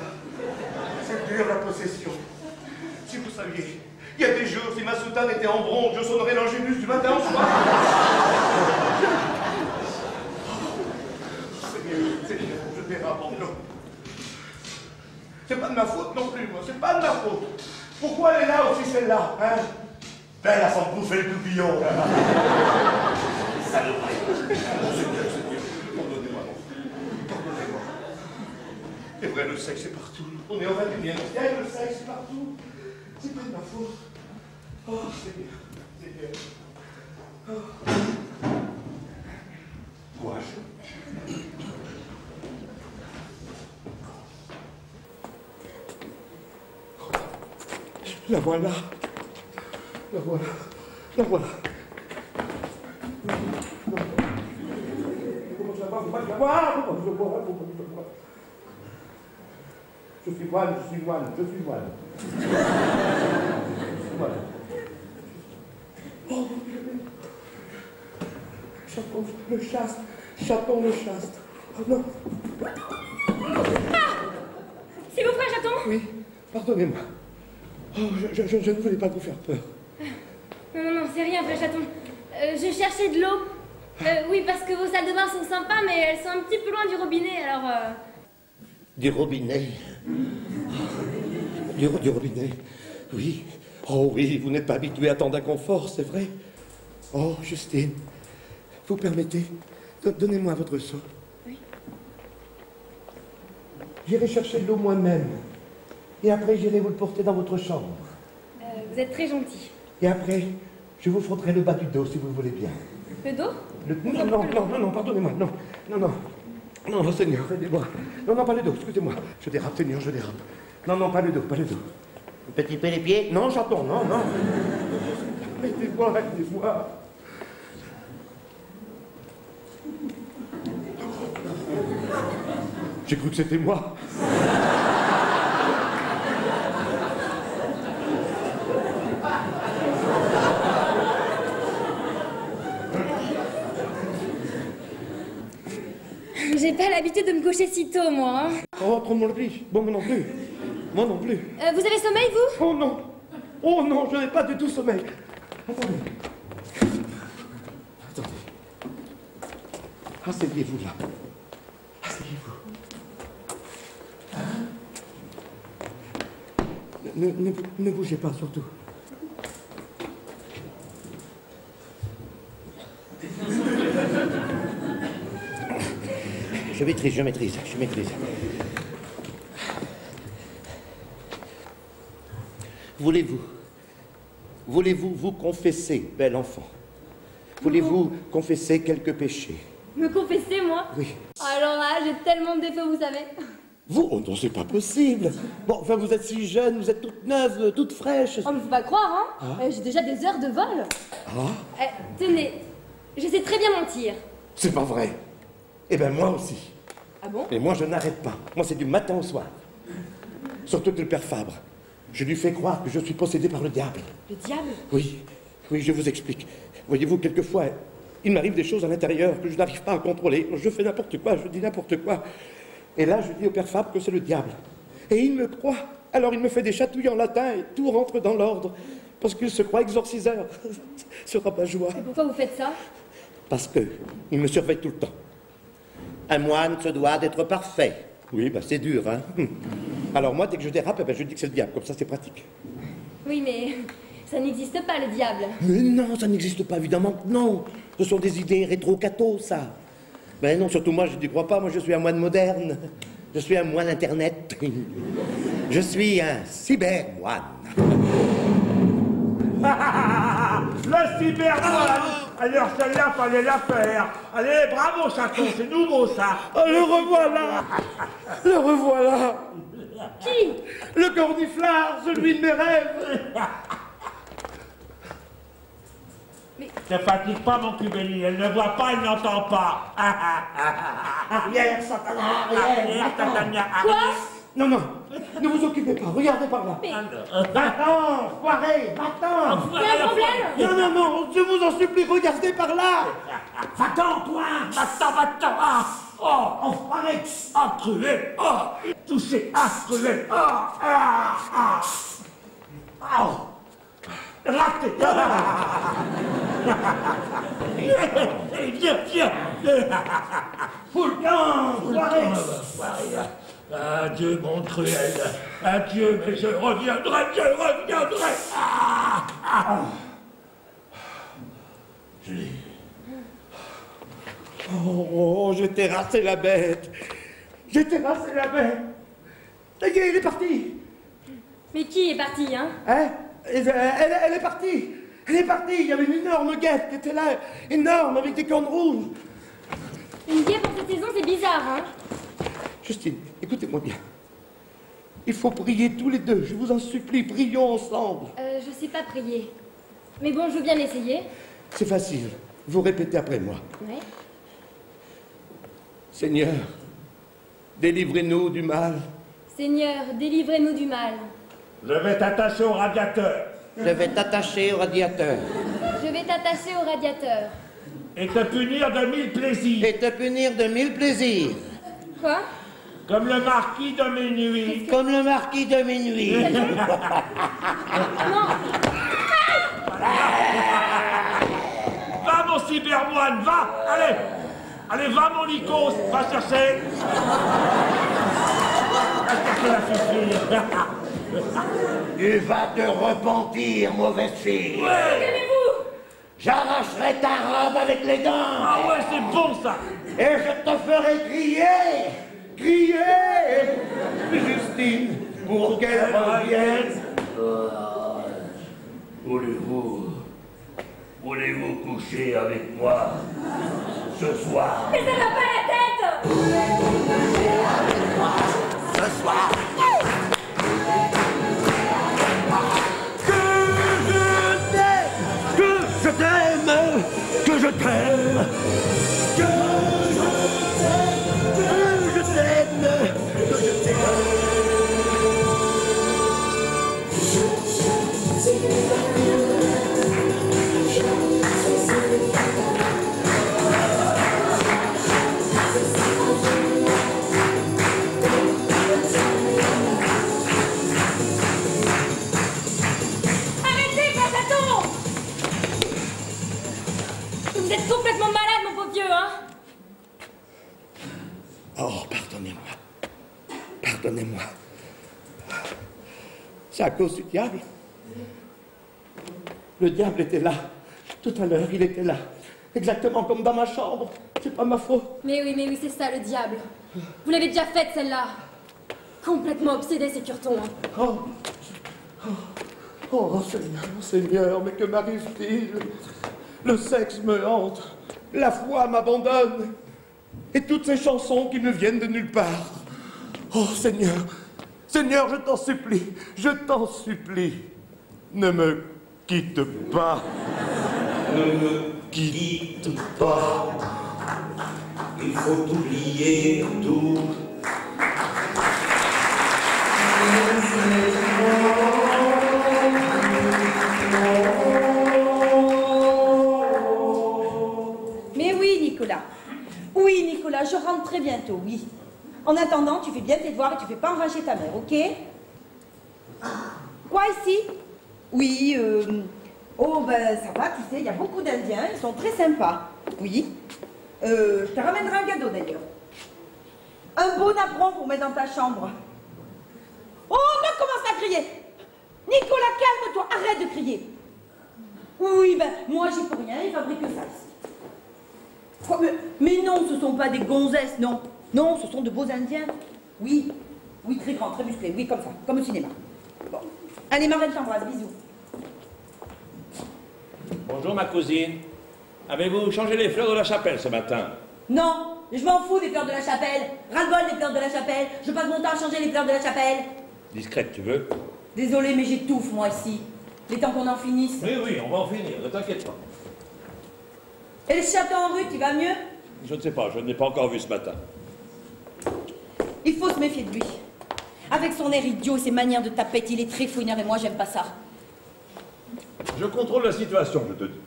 C'est dur la possession. Si vous saviez, il y a des jours, si ma soutane était en bronze, je sonnerais l'angélus du matin au soir. Seigneur, je dérape encore. C'est pas de ma faute non plus, moi, c'est pas de ma faute. Pourquoi elle est là aussi, celle-là, hein? Ben, elle a sans bouffer le toupillon. Saloperie. Seigneur, pardonnez-moi, mon frère. Pardonnez-moi. C'est vrai, le sexe est partout. On est au 21e siècle, le sexe est partout. C'est pas de ma faute. Oh, Seigneur, Seigneur. Oh. Courage. La voilà. La voilà. La voilà. Comment je la vois? Faut pas que je la vois. Faut pas que je la vois. Faut pas que je la vois. Je suis moine, je suis moine, je suis moine. Je suis moine. Oh, chaton le chaste, chaton le chaste. Oh non. C'est vos frères chatons? Oui. Pardonnez-moi. Oh, je ne voulais pas vous faire peur. Non, c'est rien, vrai chaton. Je cherchais de l'eau. Oui, parce que vos salles de bain sont sympas, mais elles sont un petit peu loin du robinet, alors... Du robinet. Du robinet. Oui. Oh oui, vous n'êtes pas habitué à tant d'inconfort, c'est vrai. Oh, Justine, vous permettez? Donnez-moi votre seau. Oui. J'irai chercher de l'eau moi-même. Et après, j'irai vous le porter dans votre chambre. Vous êtes très gentil. Et après, je vous frotterai le bas du dos, si vous le voulez bien. Le dos? Non, pardonnez-moi, non, Seigneur, aidez-moi. Non, pas le dos, excusez-moi. Je dérape, Seigneur, je dérape. Non, pas le dos. Un petit peu les pieds? Non, chaton, non. Aidez-moi. J'ai cru que c'était moi. J'ai pas l'habitude de me coucher si tôt, moi. Hein. Oh, trop de mon pli. Bon, moi non plus. Vous avez sommeil, vous? Oh non, je n'ai pas du tout sommeil. Attendez. Asseyez-vous là. Ne bougez pas, surtout. Je maîtrise. Voulez-vous vous confesser, bel enfant? Voulez-vous confesser quelques péchés? Me confesser, moi? Oui. Alors là, j'ai tellement de défauts, vous savez. Vous? Oh non, c'est pas possible. Bon, enfin, vous êtes si jeune, vous êtes toute neuve, toute fraîche. Oh, mais faut pas croire, hein. J'ai déjà des heures de vol. Tenez, je sais très bien mentir. C'est pas vrai. Eh ben, moi aussi. Ah bon? Et moi, je n'arrête pas. Moi, c'est du matin au soir. Surtout que le père Fabre, je lui fais croire que je suis possédé par le diable. Le diable? Oui, je vous explique. Voyez-vous, quelquefois, il m'arrive des choses à l'intérieur que je n'arrive pas à contrôler. Je fais n'importe quoi, je dis n'importe quoi. Et là, je dis au père Fabre que c'est le diable. Et il me croit. Alors il me fait des chatouilles en latin et tout rentre dans l'ordre. Parce qu'il se croit exorciseur. Ce rabat-joie. Et pourquoi vous faites ça? Parce que il me surveille tout le temps. Un moine se doit d'être parfait. Oui, c'est dur, hein. Alors moi, dès que je dérape, je dis que c'est le diable. Comme ça, c'est pratique. Oui, mais ça n'existe pas, le diable. Mais non, ça n'existe pas, évidemment que non. Ce sont des idées rétro-catho, ça. Ben non, surtout moi, je n'y crois pas. Moi, je suis un moine moderne. Je suis un moine Internet. Je suis un cybermoine. Le cybermoine. Alors celle-là, fallait la faire. Allez, bravo, chaton, c'est nouveau, ça. Oh, le revoilà. Qui? Le corniflard, celui de mes rêves. Ne fatigue pas, mon cubéli. Elle ne voit pas, elle n'entend pas. Arrière, Satana, arrière. Satania, Quoi? Non, ne vous occupez pas, regardez par là. Mais... Va-t'en, foiré, va-t'en. Il y a un problème? Non, je vous en supplie, regardez par là. Va-t'en, toi. Va-t'en. Ah, oh, enfoiré. Ah, crevé. Ah, touché. Ah, crevé. Ah. Raté. Viens. Foiré. Adieu, mon cruel. Adieu, mais je reviendrai. Julie. Oh, j'ai terrassé la bête. Ça y est, il est parti. Mais qui est parti, hein? Elle est partie. Il y avait une énorme guêpe qui était là, énorme, avec des cornes rouges. Une guêpe en cette saison, c'est bizarre, hein? Justine, écoutez-moi bien. Il faut prier tous les deux, je vous en supplie, prions ensemble. Je sais pas prier. Mais bon, je veux bien essayer. C'est facile, vous répétez après moi. Ouais. Seigneur, délivrez-nous du mal. Seigneur, délivrez-nous du mal. Je vais t'attacher au radiateur. Je vais t'attacher au radiateur. Je vais t'attacher au radiateur. Et te punir de 1000 plaisirs. Et te punir de 1000 plaisirs. Quoi? Comme le marquis de minuit. Comme le marquis de minuit. Non. Va, mon cybermoine, va. Allez. Allez, va, mon Lycos. Va chercher. Va chercher la fille. Tu vas te repentir, mauvaise fille. Calmez-vous. J'arracherai ta robe avec les dents. Ah ouais, c'est bon, ça. Et je te ferai crier. Crier. Justine, pour qu'elle revienne. Voulez-vous coucher avec moi ce soir? Mais ça va pas la tête. Ce soir. Que je t'aime, que je t'aime, que je t'aime, que je t'aime. Arrêtez, Pasaton. Vous êtes complètement malade, mon pauvre vieux, hein? Oh, pardonnez-moi. Pardonnez-moi. C'est à cause du diable. Le diable était là. Tout à l'heure, il était là. Exactement comme dans ma chambre. C'est pas ma faute. Mais oui, c'est ça, le diable. Vous l'avez déjà faite, celle-là. Complètement obsédé, ces curtons. Hein. Oh, Seigneur, Seigneur, mais que m'arrive-t-il? Le sexe me hante. La foi m'abandonne. Et toutes ces chansons qui me viennent de nulle part. Oh, Seigneur, Seigneur, je t'en supplie, ne me quitte pas. Ne me quitte pas. Il faut oublier tout. Mais oui, Nicolas. Oui, Nicolas, je rentre très bientôt, oui. En attendant, tu fais bien tes devoirs et tu fais pas enrager ta mère, ok? Quoi, ici? Oui, oh, ben, ça va, tu sais, il y a beaucoup d'Indiens, ils sont très sympas. Oui. Je te ramènerai un cadeau, d'ailleurs. Un beau napperon pour mettre dans ta chambre. Oh, ne commence à crier! Nicolas, calme-toi, arrête de crier. Oui, ben, moi, j'y peux rien, ils fabriquent ça ici. Quoi, mais non, ce sont pas des gonzesses, non. Non, ce sont de beaux Indiens. Oui, oui, très grands, très musclés, oui, comme ça, comme au cinéma. Bon. Allez, Marlène, t'embrasse, bisous. Bonjour, ma cousine. Avez-vous changé les fleurs de la chapelle ce matin? Non, je m'en fous des fleurs de la chapelle. Ras-le-bol des fleurs de la chapelle. Je passe mon temps à changer les fleurs de la chapelle. Discrète, tu veux? Désolée, mais j'étouffe, moi, ici. Il est temps qu'on en finisse. Oui, on va en finir, ne t'inquiète pas. Et le château en rue, tu vas mieux? Je ne sais pas, je ne l'ai pas encore vu ce matin. Il faut se méfier de lui. Avec son air idiot et ses manières de tapette, il est très fouineur et moi, j'aime pas ça. Je contrôle la situation, je te dis.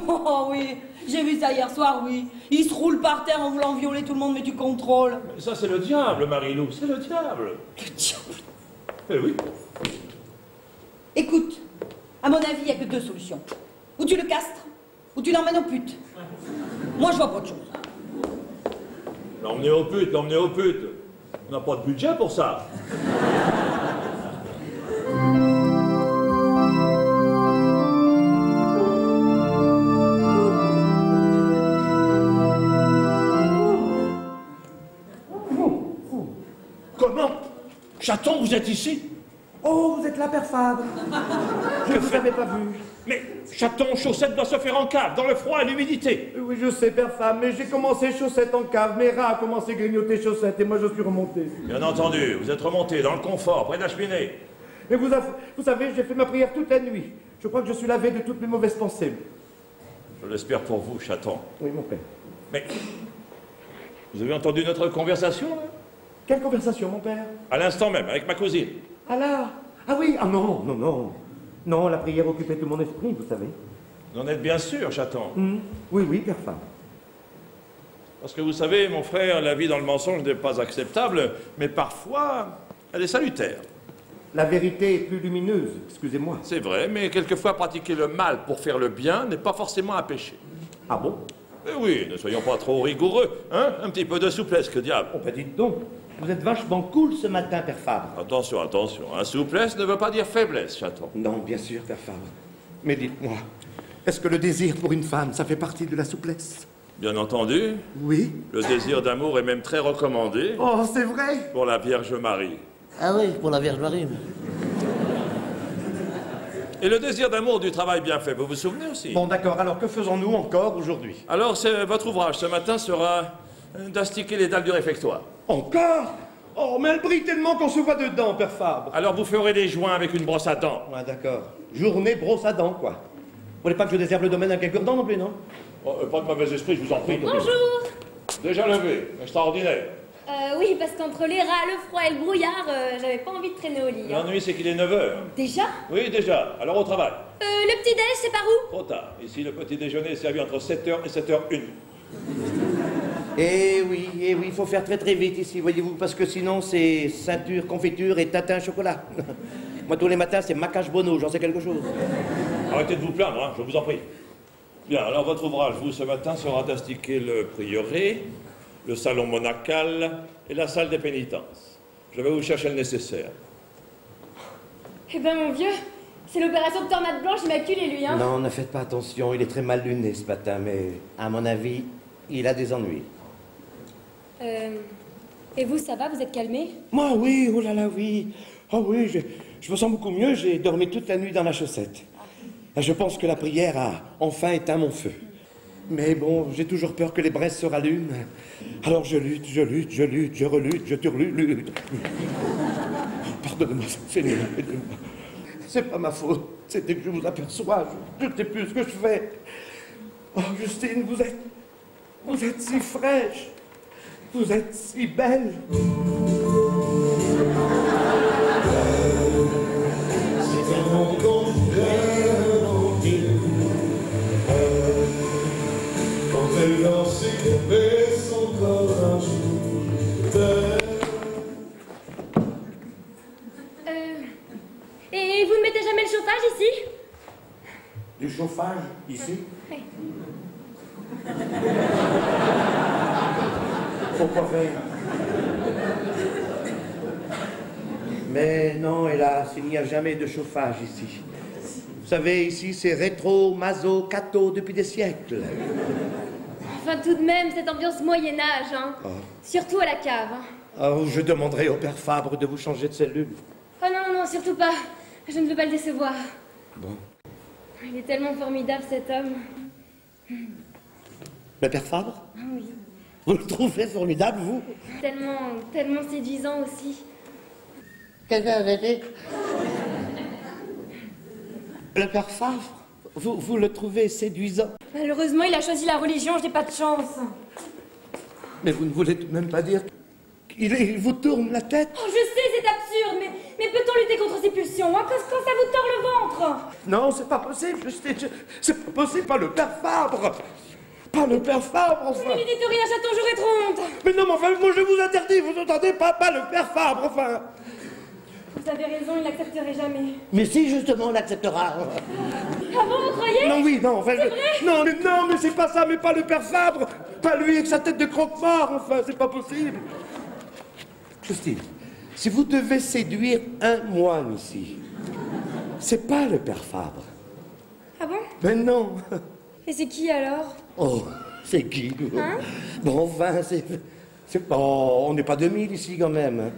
Oh oui, j'ai vu ça hier soir, oui. Il se roule par terre en voulant violer tout le monde, mais tu contrôles. Mais ça, c'est le diable, Marie-Lou, c'est le diable. Le diable. Eh oui. Écoute, à mon avis, il n'y a que deux solutions. Ou tu le castres, ou tu l'emmènes aux putes. Moi, je vois pas autre chose. L'emmener aux putes, l'emmener aux putes. On n'a pas de budget pour ça. Comment? Chaton, vous êtes ici? Oh, vous êtes là, Père Fabre. Je ne vous avais pas vu. Mais chaton, chaussette doit se faire en cave, dans le froid et l'humidité. Oui, je sais, Père Fabre, mais j'ai commencé chaussette en cave. Mes rats ont commencé à grignoter chaussettes et moi je suis remonté. Bien entendu, vous êtes remonté dans le confort, près de la cheminée. Mais vous savez, j'ai fait ma prière toute la nuit. Je crois que je suis lavé de toutes mes mauvaises pensées. Je l'espère pour vous, chaton. Oui, mon père. Mais vous avez entendu notre conversation, là? Quelle conversation, mon père? À l'instant même, avec ma cousine. Ah là? Ah oui, ah non, non, non. Non, la prière occupait tout mon esprit, vous savez. Vous en êtes bien sûr, chaton. Oui, oui, Père Fabre. Parce que vous savez, mon frère, la vie dans le mensonge n'est pas acceptable, mais parfois, elle est salutaire. La vérité est plus lumineuse, excusez-moi. C'est vrai, mais quelquefois pratiquer le mal pour faire le bien n'est pas forcément un péché. Ah bon? Eh oui, ne soyons pas trop rigoureux, hein? Un petit peu de souplesse, que diable. Oh, bah dites donc, vous êtes vachement cool ce matin, Père Fabre. Attention, attention, hein? Souplesse ne veut pas dire faiblesse, chaton. Non, bien sûr, Père Fabre. Mais dites-moi, est-ce que le désir pour une femme, ça fait partie de la souplesse? Bien entendu, Oui. le désir d'amour est même très recommandé Oh, c'est vrai? pour la Vierge Marie. Ah oui, pour la Vierge Marie. Et le désir d'amour du travail bien fait, vous vous souvenez aussi? Bon, d'accord, alors que faisons-nous encore aujourd'hui? Alors, votre ouvrage ce matin sera d'astiquer les dalles du réfectoire. Encore? Oh, mais elle brille tellement qu'on se voit dedans, Père Fabre. Alors, vous ferez les joints avec une brosse à dents. Ah, d'accord. Journée brosse à dents, quoi. Vous voulez pas que je désherbe le domaine à quelques dents non plus, non? Oh, pas de mauvais esprit, je vous en prie. Bonjour. Déjà levé, extraordinaire. Oui, parce qu'entre les rats, le froid et le brouillard, j'avais pas envie de traîner au lit. Hein. L'ennui, c'est qu'il est 9 h. Déjà? Oui, déjà. Alors, au travail. Le petit-déj, c'est par où? Trop tard. Ici, le petit déjeuner est servi entre 7 h et 7 h 01. Eh oui, il faut faire très très vite ici, voyez-vous, parce que sinon c'est ceinture, confiture et tatin chocolat. Moi, tous les matins, c'est macache bono, j'en sais quelque chose. Arrêtez de vous plaindre, hein, je vous en prie. Bien, alors votre ouvrage, vous, ce matin, sera d'astiquer le prieuré, le salon monacal et la salle des pénitences. Je vais vous chercher le nécessaire. Eh ben, mon vieux, c'est l'opération de tornade blanche immaculée, lui, hein. Non, ne faites pas attention, il est très mal luné ce matin, mais à mon avis, il a des ennuis. Et vous, ça va? Vous êtes calmé? Moi, oui, oh là là, oui. Oh oui, je me sens beaucoup mieux, j'ai dormi toute la nuit dans la chaussette. Je pense que la prière a enfin éteint mon feu. Mais bon, j'ai toujours peur que les braises se rallument. Alors je lutte, je relutte, je turlute. Pardonnez-moi, Seigneur, aidez-moi. C'est pas ma faute, c'est dès que je vous aperçois, je ne sais plus ce que je fais. Oh, Justine, vous êtes si fraîche, vous êtes si belle. Et vous ne mettez jamais le chauffage ici? Du chauffage, ici? Oui. Pourquoi faire? Mais non, hélas, il n'y a jamais de chauffage ici. Vous savez, ici, c'est rétro, maso, cato depuis des siècles. Enfin, tout de même, cette ambiance Moyen-Âge, hein. Oh. Surtout à la cave, hein. Oh, je demanderai au père Fabre de vous changer de cellule. Oh non, non, surtout pas. Je ne veux pas le décevoir. Bon. Il est tellement formidable, cet homme. Le père Fabre? Ah oui. Vous le trouvez formidable, vous? Tellement séduisant aussi. Qu'est-ce que vous avez dit? Le père Fabre, vous le trouvez séduisant? Malheureusement, il a choisi la religion, je n'ai pas de chance. Mais vous ne voulez tout de même pas dire qu'il vous tourne la tête? Oh, je sais, c'est absurde, mais peut-on lutter contre ces pulsions, hein, quand ça vous tord le ventre? Non, c'est pas possible, c'est pas possible, pas le père Fabre! Pas le père Fabre, enfin! Ne lui dites rien, chaton, j'aurais trop honte. Mais non, mais enfin, moi je vous interdis, vous entendez pas le père Fabre, enfin! Vous avez raison, il n'accepterait jamais. Mais si, justement, on l'acceptera. Ah bon, vous croyez? Non, oui, non, enfin... C'est vrai? Non, mais c'est pas ça, mais pas le père Fabre! Pas lui avec sa tête de croque-mort, enfin, c'est pas possible! Justine, si vous devez séduire un moine ici, c'est pas le père Fabre. Ah bon? Ben non! Et c'est qui alors? Oh, c'est qui? Hein? Bon, enfin, c'est... Oh, on n'est pas 2000 ici, quand même.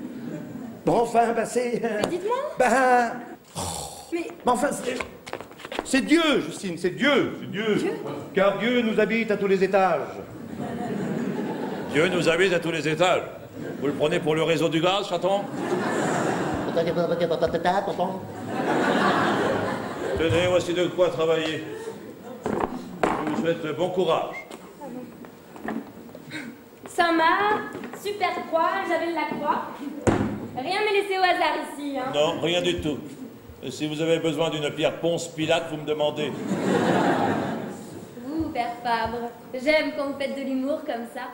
Bon, enfin, ben c'est... Mais dites-moi. Ben... Mais enfin, c'est Dieu, Justine, c'est Dieu. Car Dieu nous habite à tous les étages. Dieu nous habite à tous les étages. Vous le prenez pour le réseau du gaz, chaton? Tenez, voici de quoi travailler. Je vous souhaite bon courage. Saint-Marc, Super Croix, Javel la Croix. Rien n'est laissé au hasard ici, hein. Non, rien du tout. Et si vous avez besoin d'une pierre Ponce Pilate, vous me demandez. Vous, père Fabre, j'aime quand vous faites de l'humour comme ça.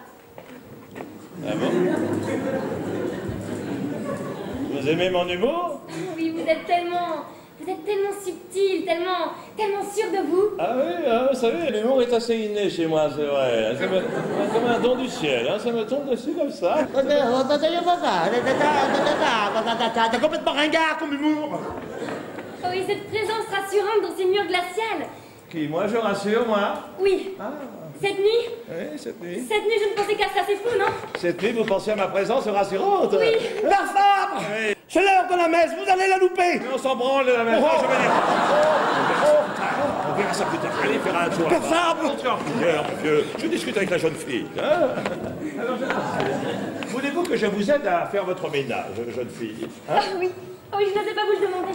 Ah bon? Vous aimez mon humour? Oui, vous êtes tellement subtil, tellement sûr de vous. Ah oui, vous savez, l'humour est assez inné chez moi, c'est vrai. Comme un don du ciel, hein, ça me tombe dessus comme ça. T'es complètement ringard comme humour. Oh oui, cette présence rassurante dans ces murs glaciales. Qui, moi, je rassure, moi? Oui. Ah. Cette nuit? Oui, cette nuit. Cette nuit, je ne pensais qu'à ça, c'est fou, non? Cette nuit, vous pensez à ma présence rassurante? Oui. La Fabre! Oui. C'est l'heure de la messe, vous allez la louper! Mais on s'en branle, la même. Je vais dire. On verra ça plus tard. Allez faire un tour. Père Fabre! Je discute avec la jeune fille. Hein. Alors, voulez-vous que je vous aide à faire votre ménage, jeune fille? Hein? Ah oui. Oh oui, je n'osais pas vous le demander.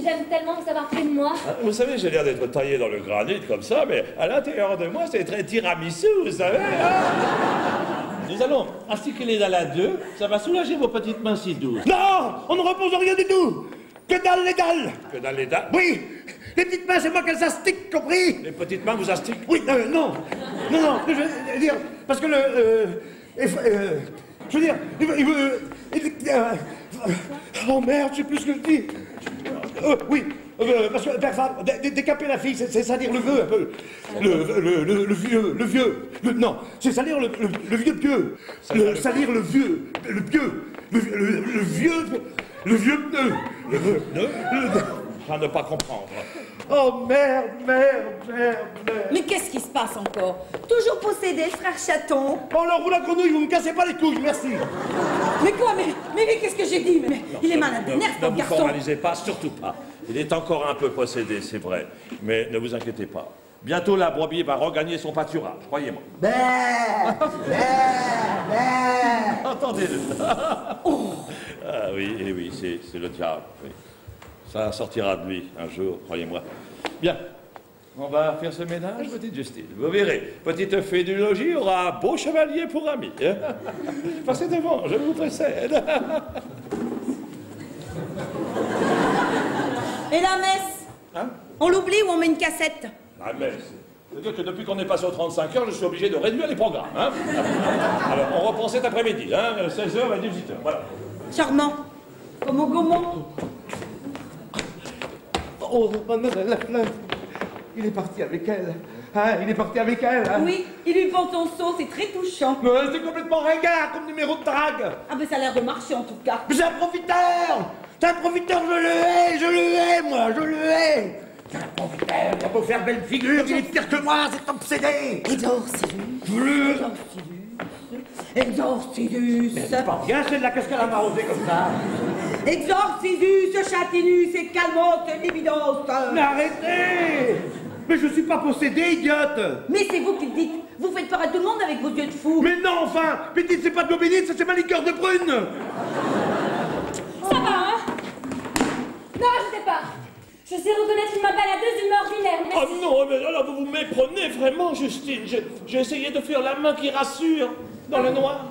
J'aime tellement vous savoir près de moi. Vous savez, j'ai l'air d'être taillé dans le granit comme ça, mais à l'intérieur de moi, c'est très tiramisu, vous savez. Hein. Nous allons astiquer les dalles à deux. Ça va soulager vos petites mains si douces. Non! On ne repose rien du tout! Que dalle les dalles! Que dans les dalles? Oui! Les petites mains, c'est moi qu'elles astiquent, compris? Les petites mains vous astiquent? Oui, non! Non, je veux dire, parce que je veux dire, oh merde, je sais plus ce que je dis. Oui, parce que, Père Fabre, décaper la fille, c'est salir le vœu un peu. Le vieux. Non, c'est salir le vieux pieux. Salir le vieux, le pieux. Le vieux pneu. À ne pas comprendre. Oh merde. Mais qu'est-ce qui se passe encore? Toujours possédé, frère chaton. Oh alors vous la grenouille, vous me cassez pas les couilles, merci. Mais quoi? Mais qu'est-ce que j'ai dit? Mais il est malade des nerfs, Ne ton vous garçon. formalisez pas, surtout pas. Il est encore un peu possédé, c'est vrai. Mais ne vous inquiétez pas. Bientôt, la brebis va regagner son pâturage, croyez-moi. Entendez-le. Ah oui, et oui, c'est le diable. Oui. Ça sortira de lui un jour, croyez-moi. Bien. On va faire ce ménage, petite Justine. Vous verrez, petite fée du logis aura un beau chevalier pour ami. Passez devant, je vous précède. Et la messe? Hein? On l'oublie ou on met une cassette? La messe. C'est-à-dire que depuis qu'on est passé aux 35 heures, je suis obligé de réduire les programmes. Hein. Alors, on reprend cet après-midi, hein, 16h à 18h. Voilà. Charmant. Comment? Oh, il est parti avec elle. Hein, il est parti avec elle. Hein. Oui, il lui porte son seau, c'est très touchant. Mais c'est complètement ringard comme numéro de drague. Ah ben ça a l'air de marcher en tout cas. Mais c'est un profiteur. C'est un profiteur, je le hais, moi, je le hais. C'est un profiteur, il a beau faire belle figure, il est pire que moi, c'est obsédé. Exorcidus. Mais c'est pas bien celle-là, qu'est-ce qu'elle a m'arrosé comme ça? Exorcidus, chatinus et calmote libidos. Mais arrêtez. Mais je suis pas possédé, idiote. Mais c'est vous qui le dites. Vous faites peur à tout le monde avec vos yeux de fou. Mais non, enfin, Petite, c'est pas de l'eau bénite, ça c'est ma liqueur de prune. Ça va, hein? Non, je sais pas. Je sais reconnaître une baladeuse d'une main ordinaire, Oh merci. non, mais alors vous vous méprenez vraiment, Justine. J'ai essayé de faire la main qui rassure dans le noir.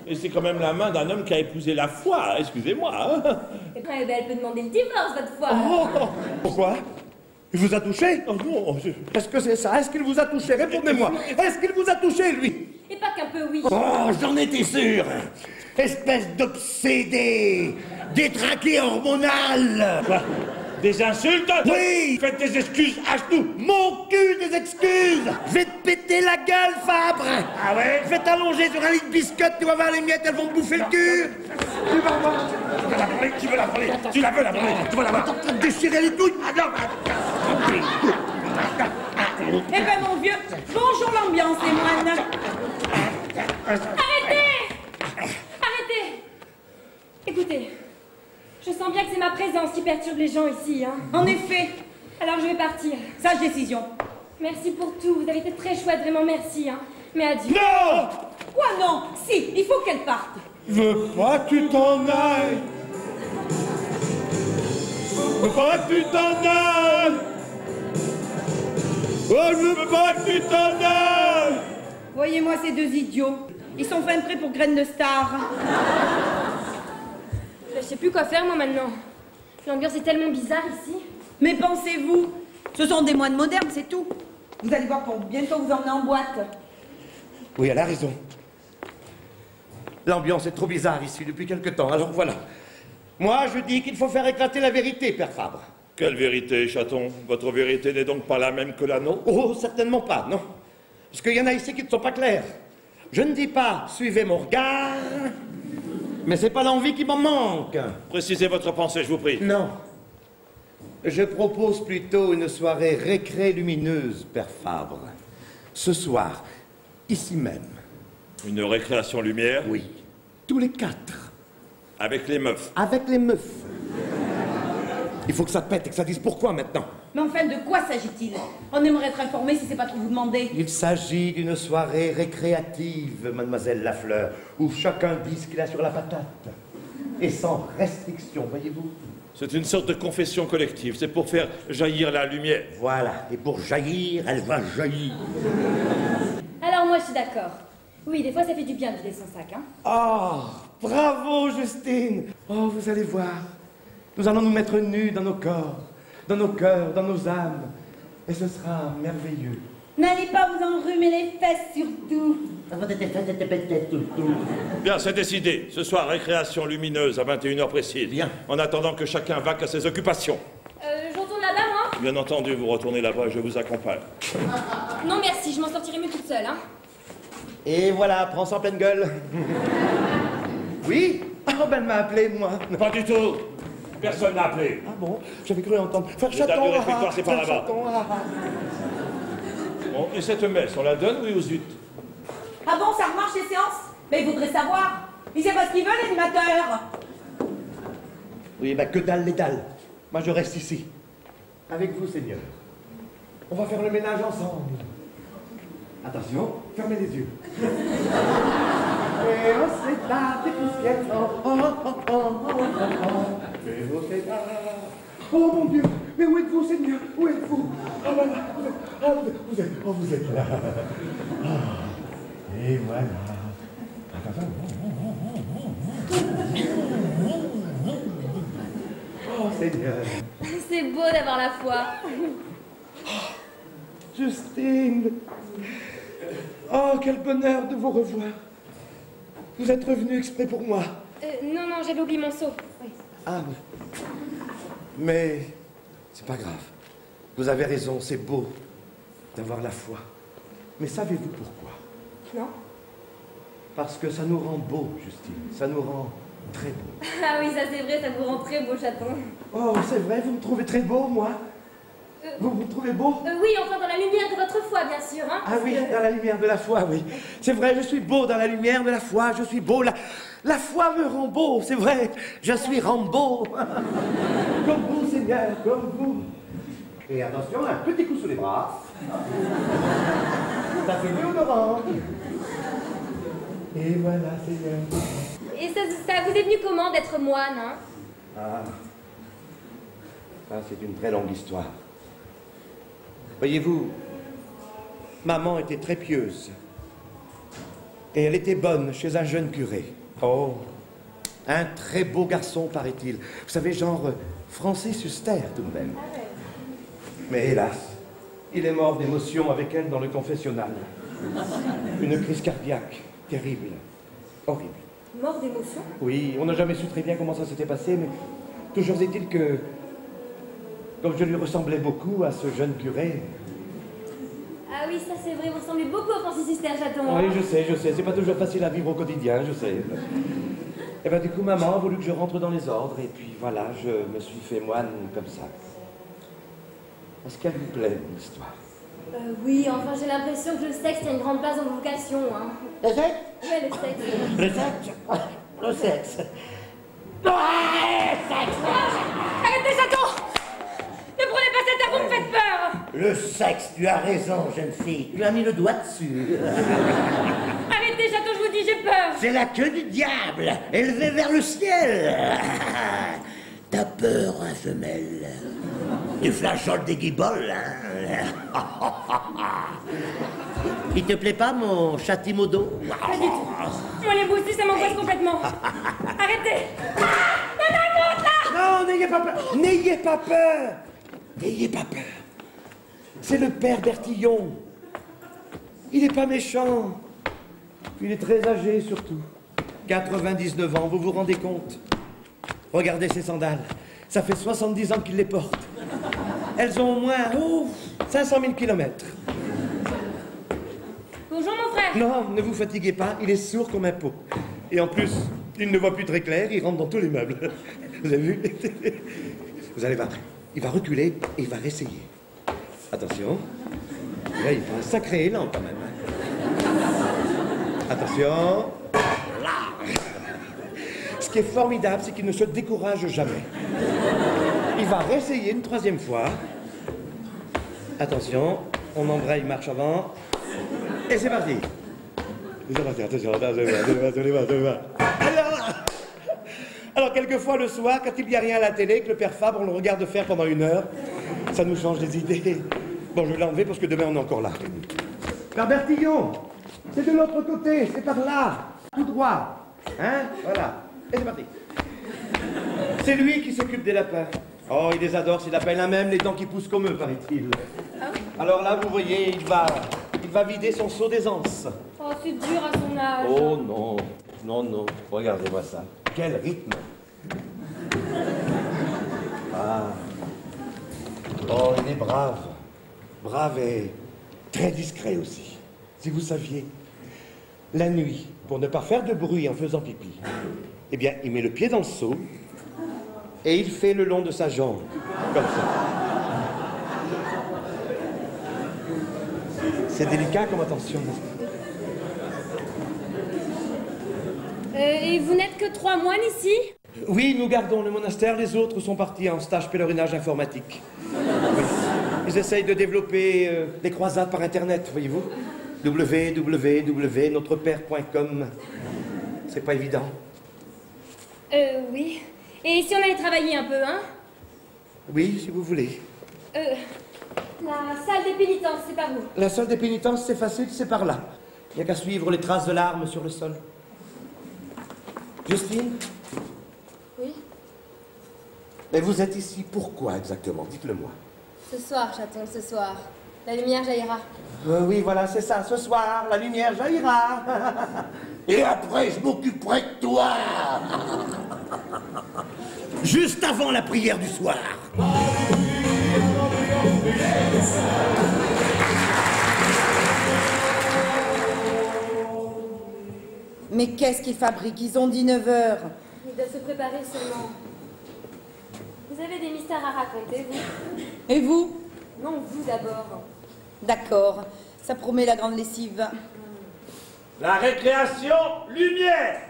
Et c'est quand même la main d'un homme qui a épousé la foi, excusez-moi. Hein. Eh ben, elle peut demander le divorce, votre foi. Oh, pourquoi? Il vous a touché? Oh non, Est-ce que c'est ça? Est-ce qu'il vous a touché? Répondez-moi. Est-ce qu'il vous a touché, lui? Et pas qu'un peu, oui. Oh, j'en étais sûr. Espèce d'obsédé, détraqué hormonal. Quoi? Des insultes? Oui. Faites des excuses à genoux. Mon cul des excuses. Je vais te péter la gueule, Fabre. Ah ouais? Je vais t'allonger sur un lit de biscotte, tu vas voir les miettes, elles vont te bouffer le cul. Tu vas voir. Tu veux la voler? Tu la veux la voler? Tu veux la voir? T'es en train de déchirer les douilles. Ah non. Eh ben mon vieux, bonjour l'ambiance, les moines. Arrêtez! Écoutez, je sens bien que c'est ma présence qui perturbe les gens ici, hein. En effet, Alors je vais partir. sage décision. Merci pour tout, vous avez été très chouette, vraiment merci, hein. Mais adieu. Non. Quoi non? Si, il faut qu'elle parte. Je veux pas que tu t'en ailles. Je veux pas que tu t'en ailles. Oh, je veux pas que tu t'en ailles. Voyez-moi ces deux idiots. Ils sont fin prêts pour graines de star. Je sais plus quoi faire moi maintenant. L'ambiance est tellement bizarre ici. Mais pensez-vous, ce sont des moines modernes, c'est tout. Vous allez voir pour bientôt vous emmener en boîte. Oui, elle a raison. L'ambiance est trop bizarre ici depuis quelque temps, alors voilà. Moi, je dis qu'il faut faire éclater la vérité, Père Fabre. Quelle vérité, chaton? Votre vérité n'est donc pas la même que la nôtre? Oh, certainement pas, non. Parce qu'il y en a ici qui ne sont pas clairs. Je ne dis pas, suivez mon regard, mais c'est pas l'envie qui m'en manque. Précisez votre pensée, je vous prie. Non. Je propose plutôt une soirée récré lumineuse, Père Fabre. Ce soir, ici même. Une récréation lumière? Oui. Tous les 4. Avec les meufs? Avec les meufs. Il faut que ça pète et que ça dise pourquoi maintenant. Mais enfin, de quoi s'agit-il? On aimerait être informé si c'est pas trop vous demander. Il s'agit d'une soirée récréative, mademoiselle Lafleur, où chacun dit ce qu'il a sur la patate. Et sans restriction, voyez-vous. C'est une sorte de confession collective, c'est pour faire jaillir la lumière. Voilà, et pour jaillir, elle va jaillir. Alors moi, je suis d'accord. Oui, des fois, ça fait du bien de vider son sac, hein. Oh, bravo, Justine. Oh, vous allez voir. Nous allons nous mettre nus dans nos corps, dans nos cœurs, dans nos âmes. Et ce sera merveilleux. N'allez pas vous enrhumer les fesses, surtout. Bien, c'est décidé. Ce soir, récréation lumineuse à 21h précise. Bien. En attendant que chacun vaque à ses occupations. Je retourne là-bas, moi? Bien entendu, vous retournez là-bas et je vous accompagne. Non, merci, je m'en sortirai mieux toute seule, hein. Et voilà, prends ça en pleine gueule. Oui? Oh, ben elle m'a appelé, moi. Pas du tout. Personne n'a appelé. Ah bon? J'avais cru entendre. Faire Les dames chaton, du réfectoire, c'est par là-bas. Bon, et cette messe, on la donne, oui ou zut? Ah bon, ça remarche les séances? Mais il voudrait savoir. Il sait pas ce qu'il veut, l'animateur. Oui, ben que dalle les dalles. Moi, je reste ici. Avec vous, Seigneur. On va faire le ménage ensemble. Attention, fermez les yeux. Et on s'est là, des poussières. Oh mon Dieu, mais où êtes-vous, Seigneur? Où êtes-vous? Oh voilà, vous êtes là. Et voilà. Oh Seigneur. C'est beau d'avoir la foi. Justine. Oh, quel bonheur de vous revoir. Vous êtes revenu exprès pour moi. Non, j'avais oublié mon seau. Oui. Ah oui. Mais c'est pas grave. Vous avez raison, c'est beau d'avoir la foi. Mais savez-vous pourquoi? Non? Parce que ça nous rend beaux, Justine. Ça nous rend très beaux. Ah oui, ça c'est vrai, ça vous rend très beau, chaton. Oh, c'est vrai, vous me trouvez très beau, moi? Vous me trouvez beau? Oui, enfin dans la lumière de votre foi, bien sûr, hein. Ah oui, dans la lumière de la foi, oui. C'est vrai, je suis beau dans la lumière de la foi, je suis beau. La foi me rend beau, c'est vrai. Je suis Rambo. Comme vous, Seigneur, comme vous. Et attention, un petit coup sous les bras. Ça fait déodorant. Et voilà, Seigneur. Et ça vous est venu comment d'être moine, hein? Ah, ça c'est une très longue histoire. Voyez-vous, maman était très pieuse. Et elle était bonne chez un jeune curé. Oh, un très beau garçon, paraît-il. Vous savez, genre Francis Huster, tout de même. Mais hélas, il est mort d'émotion avec elle dans le confessionnal. Une crise cardiaque, terrible, horrible. Mort d'émotion? Oui, on n'a jamais su très bien comment ça s'était passé, mais toujours est-il que, comme je lui ressemblais beaucoup à ce jeune curé... Ah oui, ça c'est vrai, vous ressemblez beaucoup à Francis Huster, chaton. Oui, je sais, c'est pas toujours facile à vivre au quotidien, je sais. Et ben du coup, maman a voulu que je rentre dans les ordres, et puis voilà, je me suis fait moine comme ça. Est-ce qu'elle vous plaît, l'histoire? Oui, enfin j'ai l'impression que le sexe a une grande place dans vos vocations, hein. Le sexe? Ouais, le sexe. Le sexe? Le sexe. Arrêtez, chaton! Ne prenez pas cette arme, vous me faites peur! Le sexe, tu as raison, jeune fille. Tu as mis le doigt dessus. Arrêtez, chaton, je vous dis, j'ai peur! C'est la queue du diable, élevée vers le ciel. T'as peur, hein, femelle? Tu flageoles des guiboles, hein? Il te plaît pas, mon chatimodo? Pas du tout. Moi, les boustiers, ça m'angoisse complètement. Arrêtez! Non, n'ayez pas peur! N'ayez pas peur! N'ayez pas peur! C'est le père Bertillon. Il n'est pas méchant. Il est très âgé, surtout. 99 ans, vous vous rendez compte? Regardez ces sandales. Ça fait 70 ans qu'il les porte. Elles ont au moins 500 000 kilomètres. Bonjour mon frère. Non, ne vous fatiguez pas, il est sourd comme un pot. Et en plus, il ne voit plus très clair, il rentre dans tous les meubles. Vous avez vu? Vous allez voir, il va reculer et il va réessayer. Attention. Là, il fait un sacré élan quand même. Attention. Là. Ce qui est formidable, c'est qu'il ne se décourage jamais. Il va réessayer une troisième fois. Attention, on embraye, marche avant. Et c'est parti. Attention, alors, quelquefois, le soir, quand il n'y a rien à la télé, que le père Fabre, on le regarde faire pendant 1 heure, ça nous change les idées. Bon, je vais l'enlever parce que demain, on est encore là. Père Bertillon, c'est de l'autre côté, c'est par là, tout droit. Hein? Voilà. Et c'est parti. C'est lui qui s'occupe des lapins. Oh, il les adore, ces lapins. Il a même les dents qui poussent comme eux, paraît-il. Alors là, vous voyez, il va vider son seau d'aisance. Oh, c'est dur à son âge. Oh non, non, non. Regardez-moi ça. Quel rythme. Ah. Oh, il est brave. Brave et très discret aussi. Si vous saviez, la nuit, pour ne pas faire de bruit en faisant pipi, eh bien, il met le pied dans le seau et il fait le long de sa jambe, comme ça. C'est délicat comme attention. Et vous n'êtes que 3 moines ici? Oui, nous gardons le monastère, les autres sont partis en stage pèlerinage informatique. Oui. Ils essayent de développer des croisades par Internet, voyez-vous. www.notrepère.com. C'est pas évident. Oui. Et si on allait travailler un peu, hein? Oui, si vous voulez. La salle des pénitences, c'est par où? La salle des pénitences, c'est facile, c'est par là. Il n'y a qu'à suivre les traces de larmes sur le sol. Justine? Oui? Mais vous êtes ici pourquoi exactement? Dites-le-moi. Ce soir, chaton, ce soir. La lumière jaillira. Oui, voilà, c'est ça. Ce soir, la lumière jaillira. Et après, je m'occuperai de toi. Juste avant la prière du soir. Mais qu'est-ce qu'ils fabriquent? Ils ont dit 9 heures. Il doit se préparer seulement. Vous avez des mystères à raconter, vous? Et vous? Non, vous d'abord. D'accord. Ça promet la grande lessive. La récréation, lumière.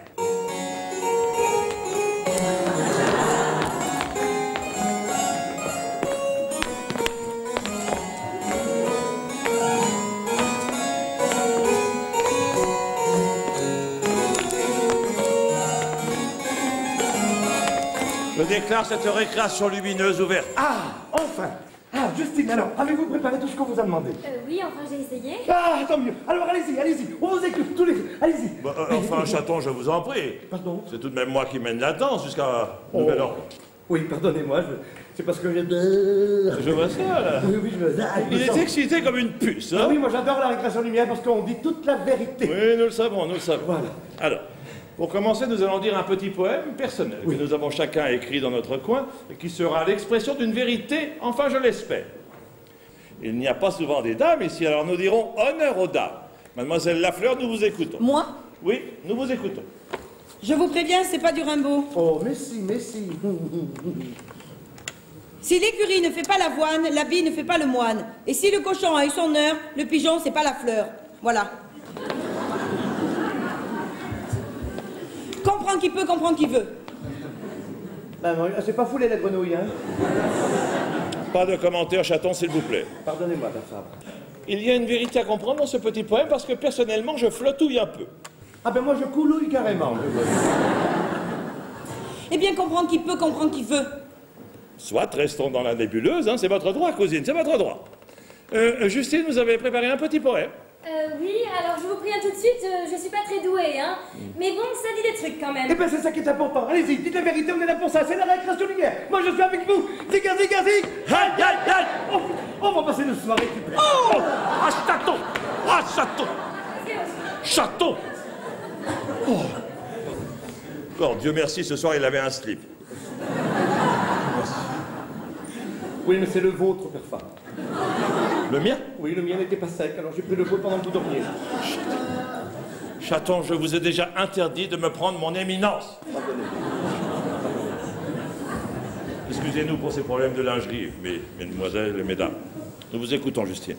Je déclare cette récréation lumineuse ouverte. Ah, enfin. Ah, Justine, alors, avez-vous préparé tout ce qu'on vous a demandé? Oui, enfin, j'ai essayé. Ah, tant mieux. Alors, allez-y, allez-y. On vous écoute, tous les deux. Allez-y. Bah, enfin, chaton, je vous en prie. Pardon? C'est tout de même moi qui mène la danse jusqu'à nouvel ordre. Oui, pardonnez-moi, c'est parce que je... Je vois ça, là. Oui, oui, je... Ah, Il est excité comme une puce, hein? Ah oui, moi j'adore la récréation lumière parce qu'on dit toute la vérité. Oui, nous le savons, nous le savons. Voilà. Alors, pour commencer, nous allons dire un petit poème personnel que nous avons chacun écrit dans notre coin et qui sera l'expression d'une vérité, enfin je l'espère. Il n'y a pas souvent des dames ici, alors nous dirons honneur aux dames. Mademoiselle Lafleur, nous vous écoutons. Moi? Oui, nous vous écoutons. Je vous préviens, c'est pas du Rimbaud. Oh, mais si, mais si. Si l'écurie ne fait pas l'avoine, l'habit ne fait pas le moine. Et si le cochon a eu son heure, le pigeon, c'est pas la fleur. Voilà. Comprends qui peut, comprends qui veut. Ben, c'est pas foulé la grenouille, hein. Pas de commentaires, chaton, s'il vous plaît. Pardonnez-moi, Père Fabre. Il y a une vérité à comprendre dans ce petit poème parce que personnellement, je flottouille un peu. Ah ben moi je coulouille carrément. Eh bien, comprends qui peut, comprends qui veut. Soit, restons dans la nébuleuse, hein, c'est votre droit, cousine, c'est votre droit. Justine, vous avez préparé un petit poème. Oui, alors je vous préviens tout de suite, je suis pas très douée, hein. Mais bon, ça dit des trucs quand même. Eh ben c'est ça qui est important. Allez-y, dites la vérité, on est là pour ça. C'est la récréation lumière. Moi je suis avec vous. Ziga, ziga, zig. Aïe, aïe, aïe. Oh, on va passer une soirée super. Oh, ah, chaton. Ah, chaton. Chaton. Oh. Bon, Dieu merci, ce soir il avait un slip. Oui, mais c'est le vôtre, père Fabre. Le mien? Oui, le mien n'était pas sec, alors j'ai pris le vôtre pendant que vous dormiez. Chaton, je vous ai déjà interdit de me prendre mon éminence. Excusez-nous pour ces problèmes de lingerie, mesdemoiselles et mesdames. Nous vous écoutons, Justine.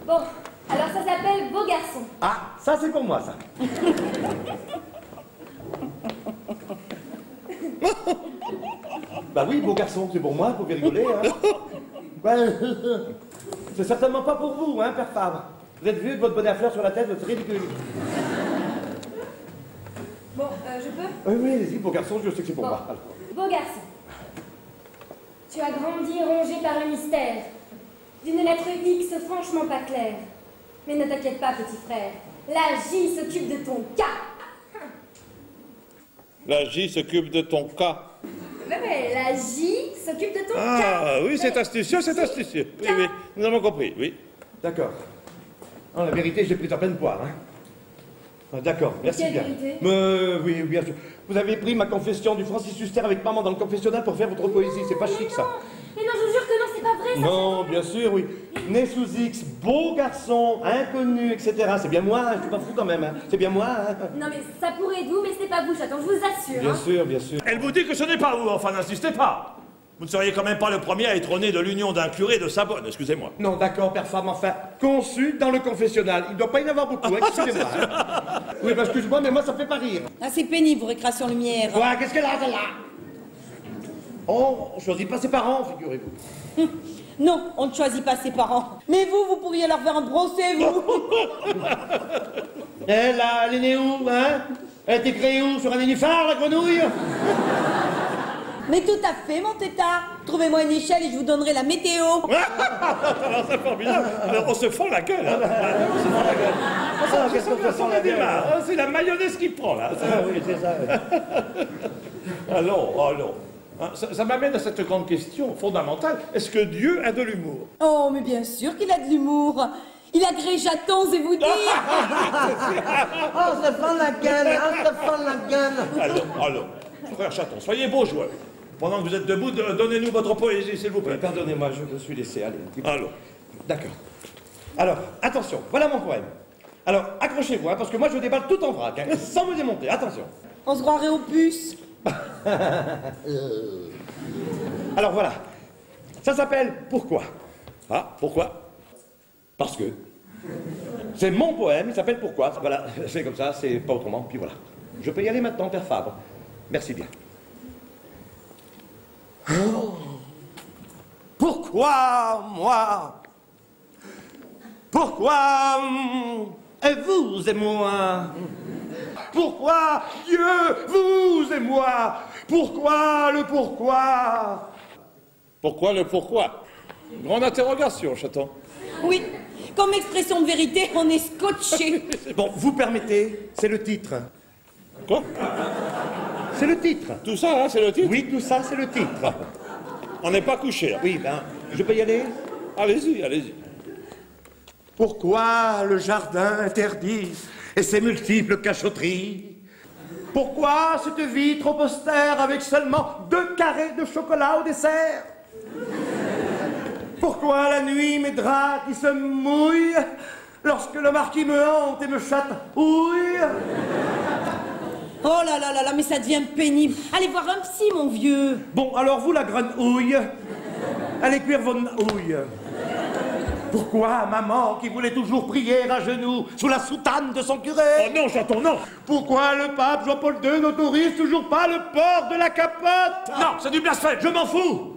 Bon, alors ça s'appelle Beau Garçon. Ah, ça c'est pour moi, ça. Bah oui, beau garçon, c'est pour moi, faut bien rigoler, hein. Ben, c'est certainement pas pour vous, hein, père Fabre. Vous êtes vieux avec votre bonnet à fleurs sur la tête, vous êtes ridicule. Bon, je peux? Oui, allez-y, beau garçon, je sais que c'est pour Bon. moi. Alors. Beau garçon. Tu as grandi rongé par le mystère d'une lettre X franchement pas claire. Mais ne t'inquiète pas, petit frère. La J s'occupe de ton cas. La J s'occupe de ton cas. Ouais, la J s'occupe de ton cas. Ah, oui, c'est astucieux, c'est astucieux. Oui, oui, nous avons compris, oui. D'accord. Non, la vérité, je l'ai prise en pleine poire, hein. Ah, d'accord, merci Quelle bien. vérité? Oui, bien sûr. Vous avez pris ma confession du Francis Huster avec maman dans le confessionnal pour faire votre poésie, c'est pas chic, ça. Mais non, je vous jure que non, c'est pas vrai, ça. Non, bien sûr, oui. Né sous X, beau garçon, inconnu, etc. C'est bien moi, hein, je suis pas fou quand même, hein. C'est bien moi, hein. Non, mais ça pourrait être vous, mais c'est pas vous, Chaton, je vous assure. Bien hein. sûr, bien sûr. Elle vous dit que ce n'est pas vous, enfin n'insistez pas. Vous ne seriez quand même pas le premier à être né de l'union d'un curé et de sa bonne, excusez-moi. Non, d'accord, père Fabre, enfin, conçu dans le confessionnal. Il ne doit pas y en avoir beaucoup, hein, excusez-moi. Hein. Oui, bah, excuse-moi, mais moi, ça me fait pas rire. Ah, c'est pénible, récréation lumière. Quoi, qu'est-ce qu'elle a, celle-là? Oh, on choisit pas ses parents, figurez-vous. Non, on ne choisit pas ses parents. Mais vous pourriez leur faire un procès, vous. Elle est née où, hein? Elle a été créée où? Sur un nénuphar, la grenouille? Mais tout à fait, mon tétard. Trouvez-moi une échelle et je vous donnerai la météo. Alors c'est formidable. Alors, on se fend la gueule. Hein. On se fend la gueule. Ah, qu'est-ce qu'on fait sans la gueule? C'est la mayonnaise qui prend, là. Ah oui, c'est ça. Allons. Hein, ça m'amène à cette grande question fondamentale. Est-ce que Dieu a de l'humour? Oh, mais bien sûr qu'il a de l'humour. Il agrée Chaton, c'est vous dire. Oh, ça fend la gueule, hein, ça fend la gueule. Allons. Frère Chaton, soyez beau joueur. Pendant que vous êtes debout, donnez-nous votre poésie, s'il vous plaît. Pardonnez-moi, je me suis laissé aller un petit peu. Allons. D'accord. Alors, attention, voilà mon poème. Alors, accrochez-vous, hein, parce que moi je déballe tout en vrac, hein, sans me démonter, attention. On se croirait aux puces. Alors voilà, ça s'appelle Pourquoi? Ah, pourquoi? Parce que. C'est mon poème, il s'appelle Pourquoi? Voilà, c'est comme ça, c'est pas autrement, puis voilà. Je peux y aller maintenant, père Fabre. Merci bien. Pourquoi moi? Pourquoi et vous et moi? Pourquoi Dieu, vous et moi? Pourquoi le pourquoi? Pourquoi le pourquoi? Grande interrogation, Chaton. Oui, comme expression de vérité, on est scotché. Bon, vous permettez, c'est le titre. Quoi? C'est le titre. Tout ça, hein, c'est le titre? Oui, tout ça, c'est le titre. On n'est pas couché, là. Oui, ben, je peux y aller? Allez-y, allez-y. Pourquoi le jardin interdit et ses multiples cachotteries? Pourquoi cette vie trop austère avec seulement 2 carrés de chocolat au dessert? Pourquoi la nuit mes draps qui se mouillent lorsque le marquis me hante et me chatouille? Oh là là là là, mais ça devient pénible. Allez voir un psy, mon vieux. Bon, alors vous, la grenouille, allez cuire vos houilles. Pourquoi maman, qui voulait toujours prier à genoux sous la soutane de son curé? Oh non, Chaton, non! Pourquoi le pape Jean-Paul II n'autorise toujours pas le port de la capote? Non, c'est du blasphème! Je m'en fous!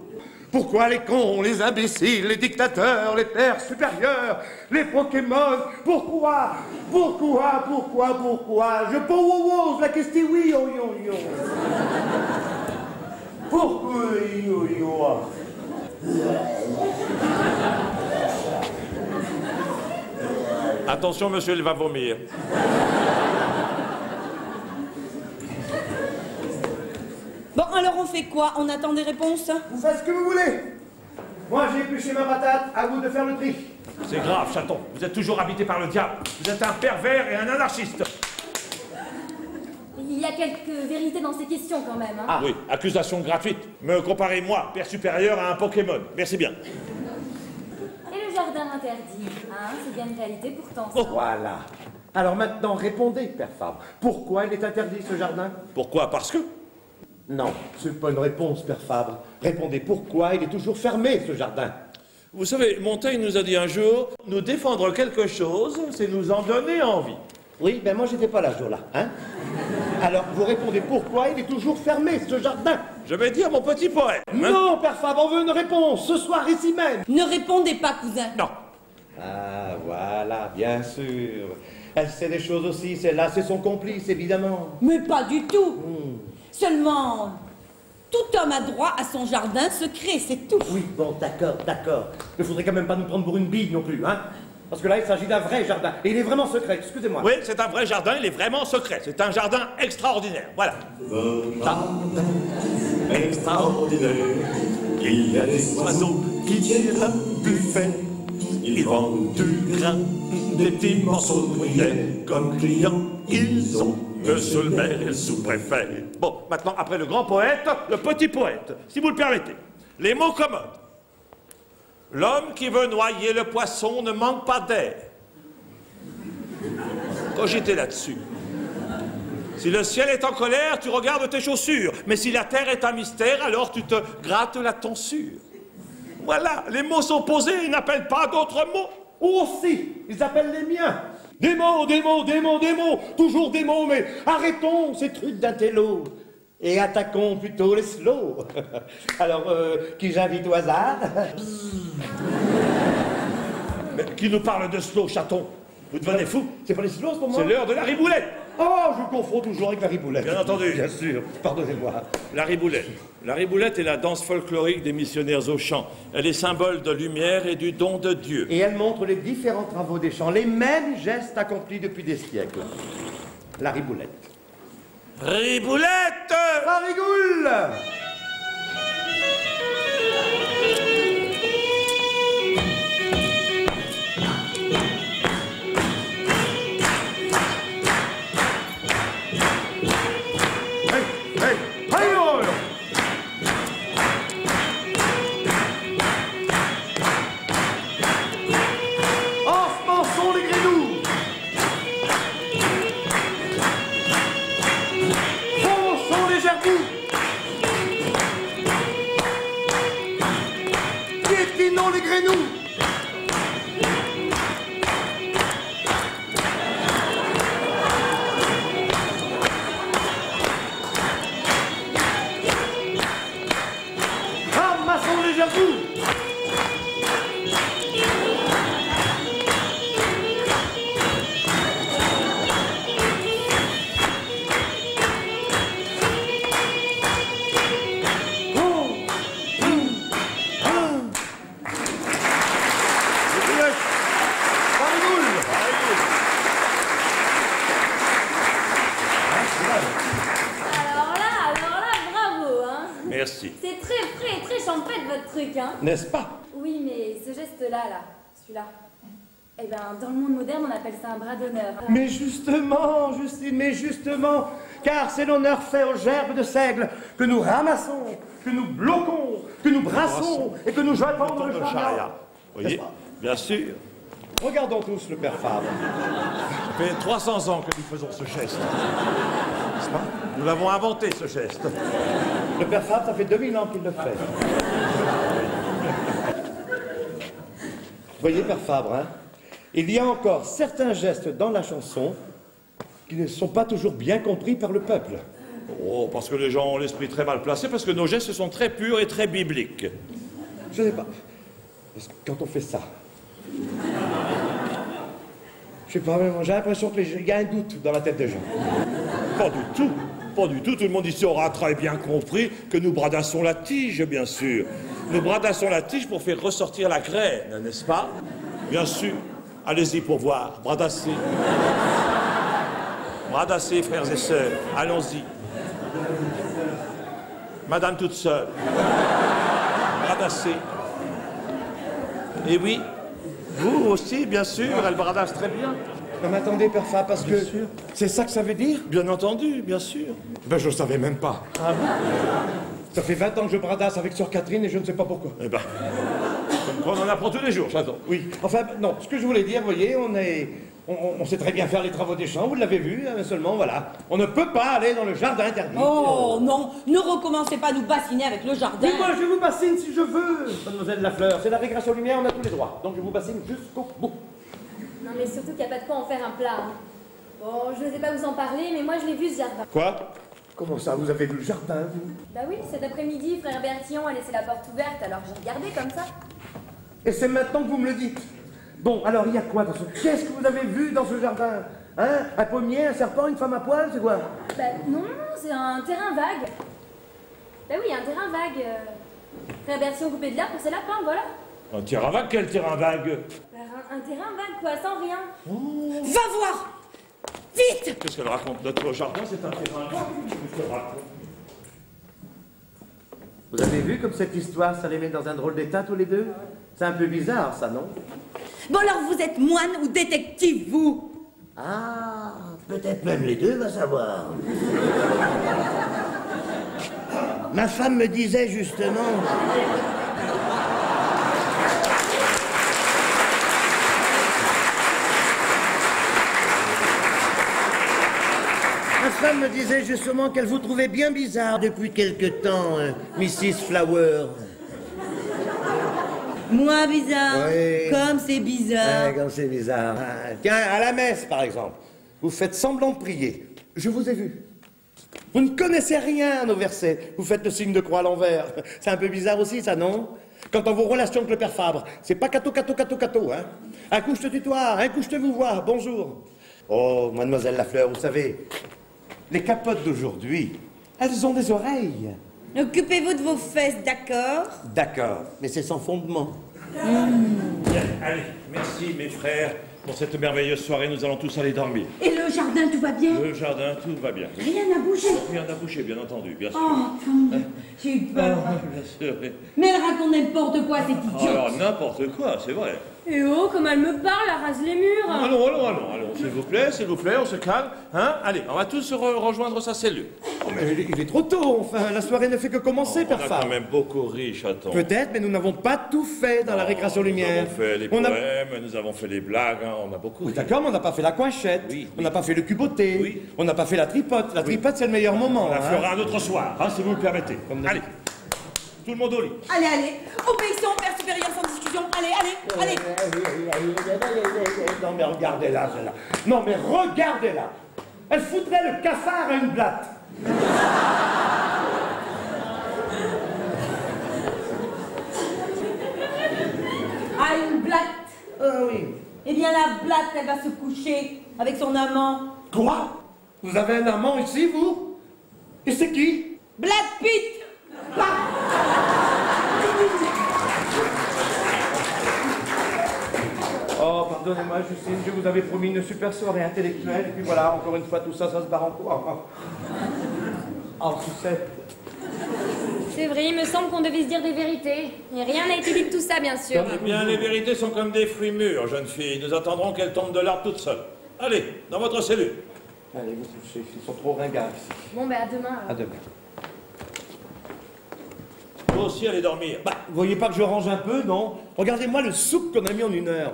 Pourquoi les cons, les imbéciles, les dictateurs, les pères supérieurs, les Pokémon? Pourquoi? Je pose la question, oui, yo. Pourquoi, yo? Attention, monsieur, il va vomir. Bon, alors on fait quoi? On attend des réponses? Vous faites ce que vous voulez. Moi, j'ai épluché ma patate, à vous de faire le tri. C'est grave, Chaton. Vous êtes toujours habité par le diable. Vous êtes un pervers et un anarchiste. Il y a a quelques vérités dans ces questions quand même. Hein. Ah oui, accusation gratuite. Me comparer moi, père supérieur, à un Pokémon. Merci bien. Et le jardin interdit, hein, c'est bien une réalité pourtant. Ça. Oh, voilà. Alors maintenant, répondez, père Fabre. Pourquoi il est interdit, ce jardin? Pourquoi? Parce que... Non, c'est pas une réponse, père Fabre. Répondez pourquoi il est toujours fermé, ce jardin. Vous savez, Montaigne nous a dit un jour, nous défendre quelque chose, c'est nous en donner envie. Oui, ben moi j'étais pas là ce jour-là, hein. Alors vous répondez pourquoi il est toujours fermé, ce jardin. Je vais dire mon petit poète. Hein? Non, père Fabre, on veut une réponse, ce soir, ici même. Ne répondez pas, cousin. Non. Ah, voilà, bien sûr. Elle sait des choses aussi, celle-là, c'est son complice, évidemment. Mais pas du tout. Seulement, tout homme a droit à son jardin secret, c'est tout. Oui, bon, d'accord, d'accord. Il ne faudrait quand même pas nous prendre pour une bille non plus, hein. Parce que là, il s'agit d'un vrai jardin. Et il est vraiment secret, excusez-moi. Oui, c'est un vrai jardin, il est vraiment secret. C'est un jardin extraordinaire, voilà. Jardin extraordinaire, il y a des oiseaux qui tirent un buffet. Ils vendent du grain, des petits morceaux de gruyère. Comme clients, ils ont monsieur le maire et le sous-préfet. Bon, maintenant, après le grand poète, le petit poète, si vous le permettez. Les mots commodes. L'homme qui veut noyer le poisson ne manque pas d'air. Cogitez là-dessus. Si le ciel est en colère, tu regardes tes chaussures. Mais si la terre est un mystère, alors tu te grattes la tonsure. Voilà, les mots sont posés, ils n'appellent pas d'autres mots. Aussi, ils appellent les miens. Des mots, des mots, des mots, des mots. Toujours des mots, mais arrêtons ces trucs d'intello. Et attaquons plutôt les slows. Alors, qui j'invite au hasard? Mais qui nous parle de slow, chaton? Vous devenez fou? C'est pas les slows pour moi? C'est l'heure de la riboulette. Oh, je confonds toujours avec la riboulette. Bien entendu. Bien sûr, pardonnez-moi. La riboulette. La riboulette est la danse folklorique des missionnaires au chant. Elle est symbole de lumière et du don de Dieu. Et elle montre les différents travaux des chants, les mêmes gestes accomplis depuis des siècles. La riboulette. Riboulette! La rigoule! Merci. C'est très frais et très champêtre votre truc, hein. N'est-ce pas? Oui, mais ce geste-là, celui-là, eh ben, dans le monde moderne, on appelle ça un bras d'honneur. Mais justement, Justine, mais justement, car c'est l'honneur fait aux gerbes de seigle que nous ramassons, que nous bloquons, que nous brassons et que nous jetons dans le chariot. Vous voyez? Bien sûr. Regardons tous le père Fabre. Ça fait 300 ans que nous faisons ce geste. N'est-ce pas? Nous l'avons inventé, ce geste. Le père Fabre, ça fait 2000 ans qu'il le fait. Vous voyez, père Fabre, hein, il y a encore certains gestes dans la chanson qui ne sont pas toujours bien compris par le peuple. Oh, parce que les gens ont l'esprit très mal placé, parce que nos gestes sont très purs et très bibliques. Je ne sais pas. Parce que quand on fait ça, je sais pas, j'ai l'impression qu'il y a un doute dans la tête des gens. Pas du tout. Pas du tout. Tout le monde ici aura très bien compris que nous bradassons la tige, bien sûr. Nous bradassons la tige pour faire ressortir la graine, n'est-ce pas? Bien sûr. Allez-y pour voir. Bradassez. Bradassez, frères et sœurs. Allons-y. Madame toute seule. Bradassez. Et oui, vous aussi, bien sûr, elle bradasse très bien. Non mais attendez, Père Fab, parce que... Bien sûr. C'est ça que ça veut dire? Bien entendu, bien sûr. Ben je savais même pas. Ah bon? Ça fait 20 ans que je bradasse avec Sœur Catherine et je ne sais pas pourquoi. Eh ben, comme quoi on en apprend tous les jours, j'attends. Oui, enfin, non, ce que je voulais dire, vous voyez, on sait très bien faire les travaux des champs, vous l'avez vu, hein, seulement, voilà. On ne peut pas aller dans le jardin interdit. Oh non, ne recommencez pas à nous bassiner avec le jardin. Mais moi, je vous bassine si je veux, mademoiselle Lafleur. C'est la récréation lumière, on a tous les droits. Donc je vous bassine jusqu'au bout. Non, mais surtout qu'il n'y a pas de quoi en faire un plat. Hein. Bon, je n'osais pas vous en parler, mais moi je l'ai vu ce jardin. Quoi? Comment ça, vous avez vu le jardin, vous? Bah oui, cet après-midi, frère Bertillon a laissé la porte ouverte, alors j'ai regardé comme ça. Et c'est maintenant que vous me le dites. Bon, alors il y a quoi dans ce... Qu'est-ce que vous avez vu dans ce jardin? Hein? Un pommier, un serpent, une femme à poil, c'est quoi? Bah non, c'est un terrain vague. Bah oui, un terrain vague. Frère Bertillon coupé de l'herbe pour ses lapins, voilà. Un terrain vague? Quel terrain vague? Bah, un terrain vague, quoi, sans rien. Va voir! Vite! Qu'est-ce qu'elle raconte? Notre jardin, c'est un terrain vague. Qu'est-ce qu'elle raconte? Vous avez vu comme cette histoire, ça les met dans un drôle d'état tous les deux? C'est un peu bizarre, ça, non? Bon alors, vous êtes moine ou détective, vous? Ah, peut-être même les deux, va savoir. Ma femme me disait justement... Ma femme me disait justement qu'elle vous trouvait bien bizarre depuis quelque temps, Mrs. Flower. Moi, bizarre. Oui. Comme c'est bizarre. Ouais, comme c'est bizarre. Hein. Tiens, à la messe, par exemple. Vous faites semblant de prier. Je vous ai vu. Vous ne connaissez rien à nos versets. Vous faites le signe de croix à l'envers. C'est un peu bizarre aussi, ça, non? Quant à vos relations avec le père Fabre, c'est pas cato, hein? Un coup je te tutoie, un coup je te vous vois, bonjour. Oh, mademoiselle Lafleur, vous savez, les capotes d'aujourd'hui, elles ont des oreilles. Occupez-vous de vos fesses, d'accord? D'accord, mais c'est sans fondement. Bien, allez, merci mes frères pour cette merveilleuse soirée. Nous allons tous aller dormir. Et le jardin, tout va bien? Le jardin, tout va bien. Rien n'a bougé. Rien n'a bougé, bien entendu, bien sûr. Oh, tant mieux. J'ai eu peur. Bien sûr. Oui. Mais elle raconte n'importe quoi, cette idiote. Alors, n'importe quoi, c'est vrai. Et oh, comme elle me parle, elle rase les murs. Allons, s'il vous plaît, on se calme. Hein? Allez, on va tous se rejoindre sa cellule. Oh, mais il est trop tôt, enfin, la soirée ne fait que commencer, On père a Fabre. quand même beaucoup ri, chaton. Peut-être, mais nous n'avons pas tout fait dans la récréation lumière. Nous avons fait les poèmes, nous avons fait les blagues, hein, on a beaucoup Oui, ri. d'accord, mais on n'a pas fait la coinchette. Oui, On n'a pas fait le cuboté. Oui. On n'a pas fait la tripote. La tripote, c'est le meilleur moment. On la hein. fera un autre soir, hein, si vous le permettez. Allez, tout le monde au lit. Allez, allez. Obéissons, père supérieur, sans discussion. Allez, allez, allez. Non, mais regardez-la, celle-là. Non, mais regardez-la. Elle foutrait le cafard à une blatte. Ah, une blatte. Ah oui. Eh bien, la blatte, elle va se coucher avec son amant. Quoi? Vous avez un amant ici, vous? Et c'est qui? Brad Pitt. Oh, pardonnez-moi, Justine, je vous avais promis une super soirée intellectuelle, et puis voilà, encore une fois, tout ça, ça se barre en quoi? En sucette. C'est vrai, il me semble qu'on devait se dire des vérités. Et rien n'a été dit de tout ça, bien sûr. Eh bien, les vérités sont comme des fruits mûrs, jeune fille. Nous attendrons qu'elles tombent de l'arbre toutes seules. Allez, dans votre cellule. Allez, vous couchez, ils sont trop ringards ici. Bon, ben à demain. alors. À demain. Vous aussi, allez dormir. Bah, vous voyez pas que je range un peu, non? Regardez-moi le souk qu'on a mis en 1 heure.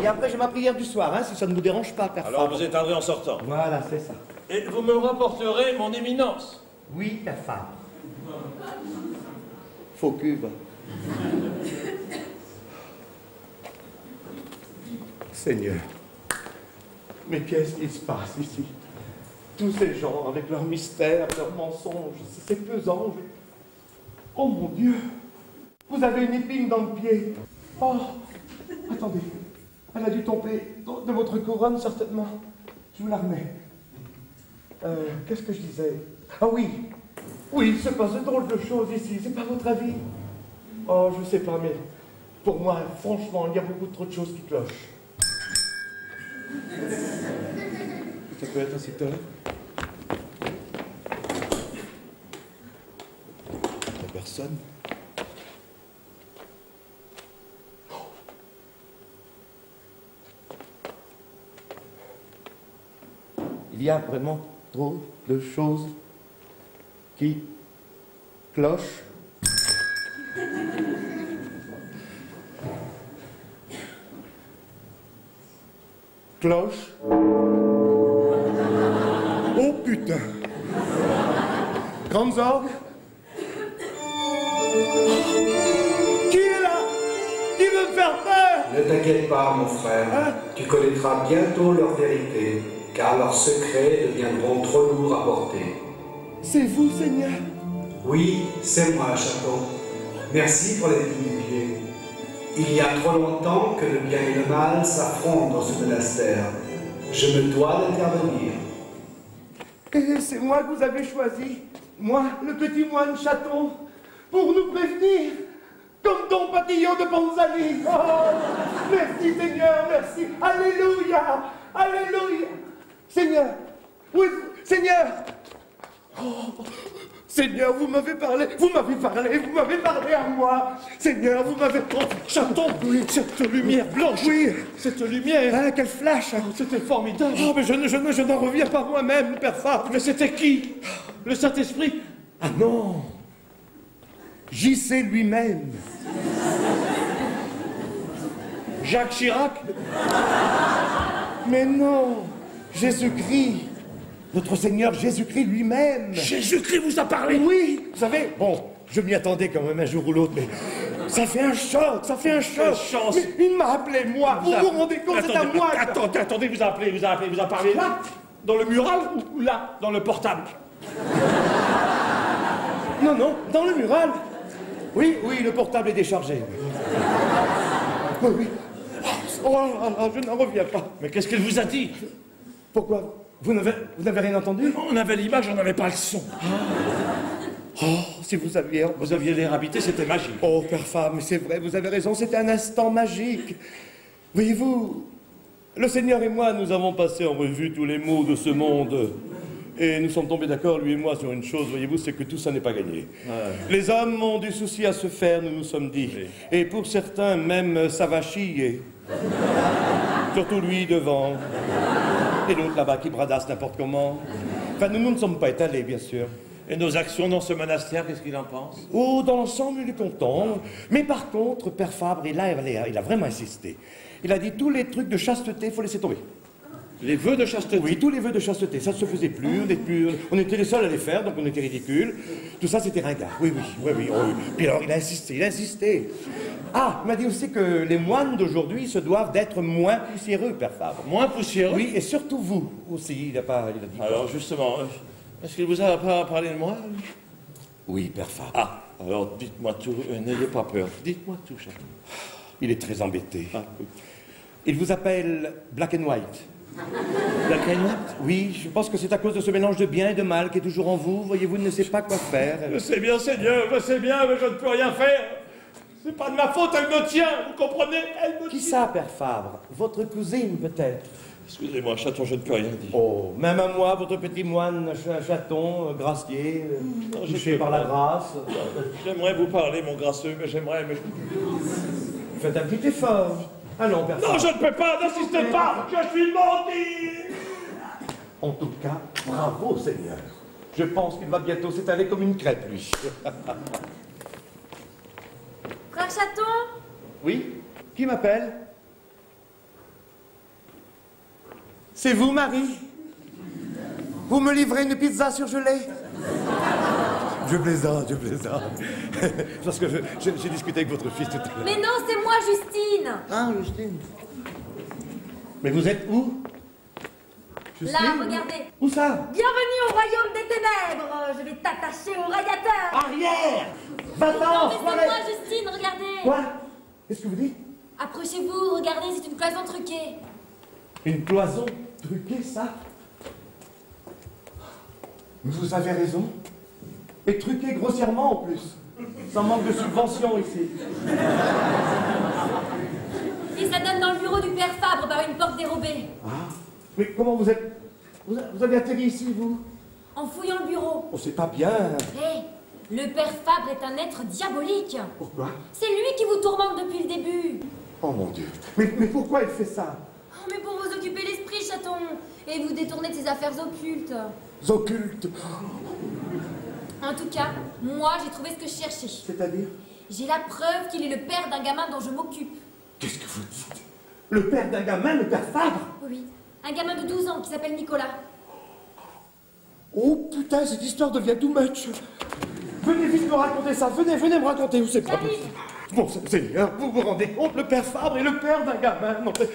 Et après, j'ai ma prière du soir, hein, si ça ne vous dérange pas, père Alors, Fabre. vous éteindrez en sortant. Voilà, c'est ça. Et vous me rapporterez mon éminence. Oui, père Fabre. Faux cube. Seigneur, mais qu'est-ce qui se passe ici? Tous ces gens avec leurs mystères, leurs mensonges, c'est pesant. Oh mon Dieu, vous avez une épine dans le pied. Oh, attendez, elle a dû tomber de votre couronne certainement. Je vous la remets. Qu'est-ce que je disais? Ah oui, oui, c'est pas ce drôle de choses ici, c'est pas votre avis? Oh, je sais pas, mais pour moi, franchement, il y a beaucoup trop de choses qui clochent. Ça peut être un secteur? Il n'y a personne. Oh, Il y a vraiment trop de choses qui clochent. Cloche. Oh putain. Grandes orgues. Qui est là? Qui veut me faire peur? Ne t'inquiète pas, mon frère. Hein? Tu connaîtras bientôt leur vérité, car leurs secrets deviendront trop lourds à porter. C'est vous, Seigneur? Oui, c'est moi, Chaton. Merci pour les du pied. Il y a trop longtemps que le bien et le mal s'affrontent dans ce monastère. Je me dois d'intervenir. Et c'est moi que vous avez choisi, moi, le petit moine Chaton, pour nous prévenir, comme Don Patillon de Panzani. Oh, merci Seigneur, merci. Alléluia, alléluia. Seigneur, oui, Seigneur. Oh, Seigneur, vous m'avez parlé, vous m'avez parlé à moi. Seigneur, vous m'avez... Oh, Chaton, oui, cette lumière blanche. Oui. Cette lumière. Ah, quel flash. C'était formidable. Oh, mais je n'en reviens pas moi-même, Père Fabre. Mais c'était qui? Le Saint-Esprit? Ah non. JC lui-même. Jacques Chirac? Mais non, Jésus-Christ, notre Seigneur Jésus-Christ lui-même. Jésus-Christ vous a parlé? Oui, vous savez, bon, je m'y attendais quand même un jour ou l'autre, mais ça fait un choc, ça fait un choc. Quelle chance. Mais il m'a appelé moi, vous vous rendez compte, c'est à moi. Attendez, vous a parlé là? Dans le mural ou là? Dans le portable? Non, dans le mural. Oui, le portable est déchargé. Oui. Oh là là, je n'en reviens pas. Mais qu'est-ce qu'elle vous a dit? Pourquoi? Vous n'avez rien entendu? On avait l'image, on n'avait pas le son. Oh, si vous aviez... Vous aviez l'air habité, c'était magique. Oh, Père Fabre, mais c'est vrai, vous avez raison, c'était un instant magique. Voyez-vous, le Seigneur et moi, nous avons passé en revue tous les maux de ce monde. Et nous sommes tombés d'accord, lui et moi, sur une chose, voyez-vous, c'est que tout ça n'est pas gagné. Ouais. Les hommes ont du souci à se faire, nous nous sommes dit. Oui. Et pour certains, même, ça va chier. Surtout lui, devant. Et l'autre là-bas qui bradasse n'importe comment. Enfin, nous ne sommes pas étalés, bien sûr. Et nos actions dans ce monastère, qu'est-ce qu'il en pense? Oh, dans l'ensemble, il est content. Mais par contre, Père Fabre, il a vraiment insisté. Il a dit, tous les trucs de chasteté, il faut laisser tomber. Les vœux de chasteté? Oui, tous les vœux de chasteté, ça ne se faisait plus, on était les seuls à les faire, donc on était ridicules. Tout ça, c'était ringard. Oui. Puis alors, il a insisté. Ah, il m'a dit aussi que les moines d'aujourd'hui se doivent d'être moins poussiéreux, Père Fabre. Moins poussiéreux? Oui, et surtout vous aussi, il a dit. Alors, justement, est-ce qu'il vous a pas parlé de moi? Oui, Père Fabre. Ah, alors dites-moi tout, n'ayez pas peur. Dites-moi tout, cher. Il est très embêté. Ah, oui. Il vous appelle Black and White. Black and White? Oui, je pense que c'est à cause de ce mélange de bien et de mal qui est toujours en vous. Voyez-vous, ne savez pas quoi faire. Je sais bien, Seigneur, je sais bien, mais je ne peux rien faire. C'est pas de ma faute, elle me tient, vous comprenez? Elle me tient. Qui ça, Père Fabre? Votre cousine, peut-être? Excusez-moi, Chaton, je ne peux rien dire. Oh, même à moi, votre petit moine Chaton, gracier, touché par la grâce. J'aimerais vous parler, mon gracieux, mais Faites un petit effort. Allons, Père Fabre. Non, je ne peux pas, n'insistez pas, je suis maudit. En tout cas, bravo, Seigneur. Je pense qu'il va bientôt s'étaler comme une crêpe, lui. Frère Chaton? Oui? Qui m'appelle? C'est vous, Marie? Vous me livrez une pizza surgelée? Je plaisante. Parce que j'ai discuté avec votre fils tout à l'heure. Mais non, c'est moi, Justine. Ah, Justine. Mais vous êtes où? Justine? Là, regardez. Où ça? Bienvenue au royaume des ténèbres. Je vais t'attacher au radiateur. Arrière! Va-t'en! Non, mais c'est moi, Justine, regardez. Quoi? Qu'est-ce que vous dites? Approchez-vous, regardez, c'est une cloison truquée. Une cloison truquée, ça? Vous avez raison. Et truquée grossièrement en plus. Sans manque de subvention ici. Et ça donne dans le bureau du père Fabre par une porte dérobée. Ah. Mais comment vous êtes... Vous avez atterri ici, vous? En fouillant le bureau. Oh, c'est pas bien. Hé, le père Fabre est un être diabolique. Pourquoi? C'est lui qui vous tourmente depuis le début. Oh mon Dieu. Mais pourquoi il fait ça? Oh, mais pour vous occuper l'esprit, Chaton. Et vous détournez de ses affaires occultes. Occultes. En tout cas, moi, j'ai trouvé ce que je cherchais. C'est-à-dire? J'ai la preuve qu'il est le père d'un gamin dont je m'occupe. Qu'est-ce que vous dites? Le père d'un gamin, le père Fabre? Oui, un gamin de 12 ans qui s'appelle Nicolas. Oh putain, cette histoire devient too much. Venez vite me raconter ça, venez me raconter où c'est pas possible. Bon, Seigneur, vous vous rendez compte, le père Fabre est le père d'un gamin. Non, mais...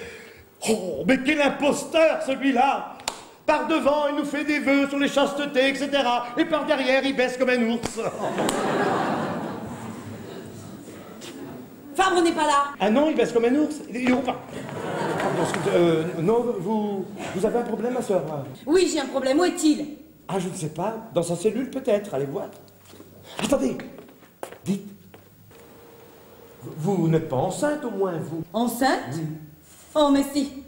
Oh, mais quel imposteur celui-là! Par devant, il nous fait des vœux sur les chastetés, etc. Et par derrière, il baisse comme un ours. Fabre n'est pas là. Ah non, il baisse comme un ours. Il est où? Pardon, non, vous avez un problème, ma soeur? Oui, j'ai un problème. Où est-il? Ah, je ne sais pas. Dans sa cellule, peut-être. Allez voir. Attendez. Dites. Vous n'êtes pas enceinte, au moins, vous? Enceinte? Oui. Oh, mais si.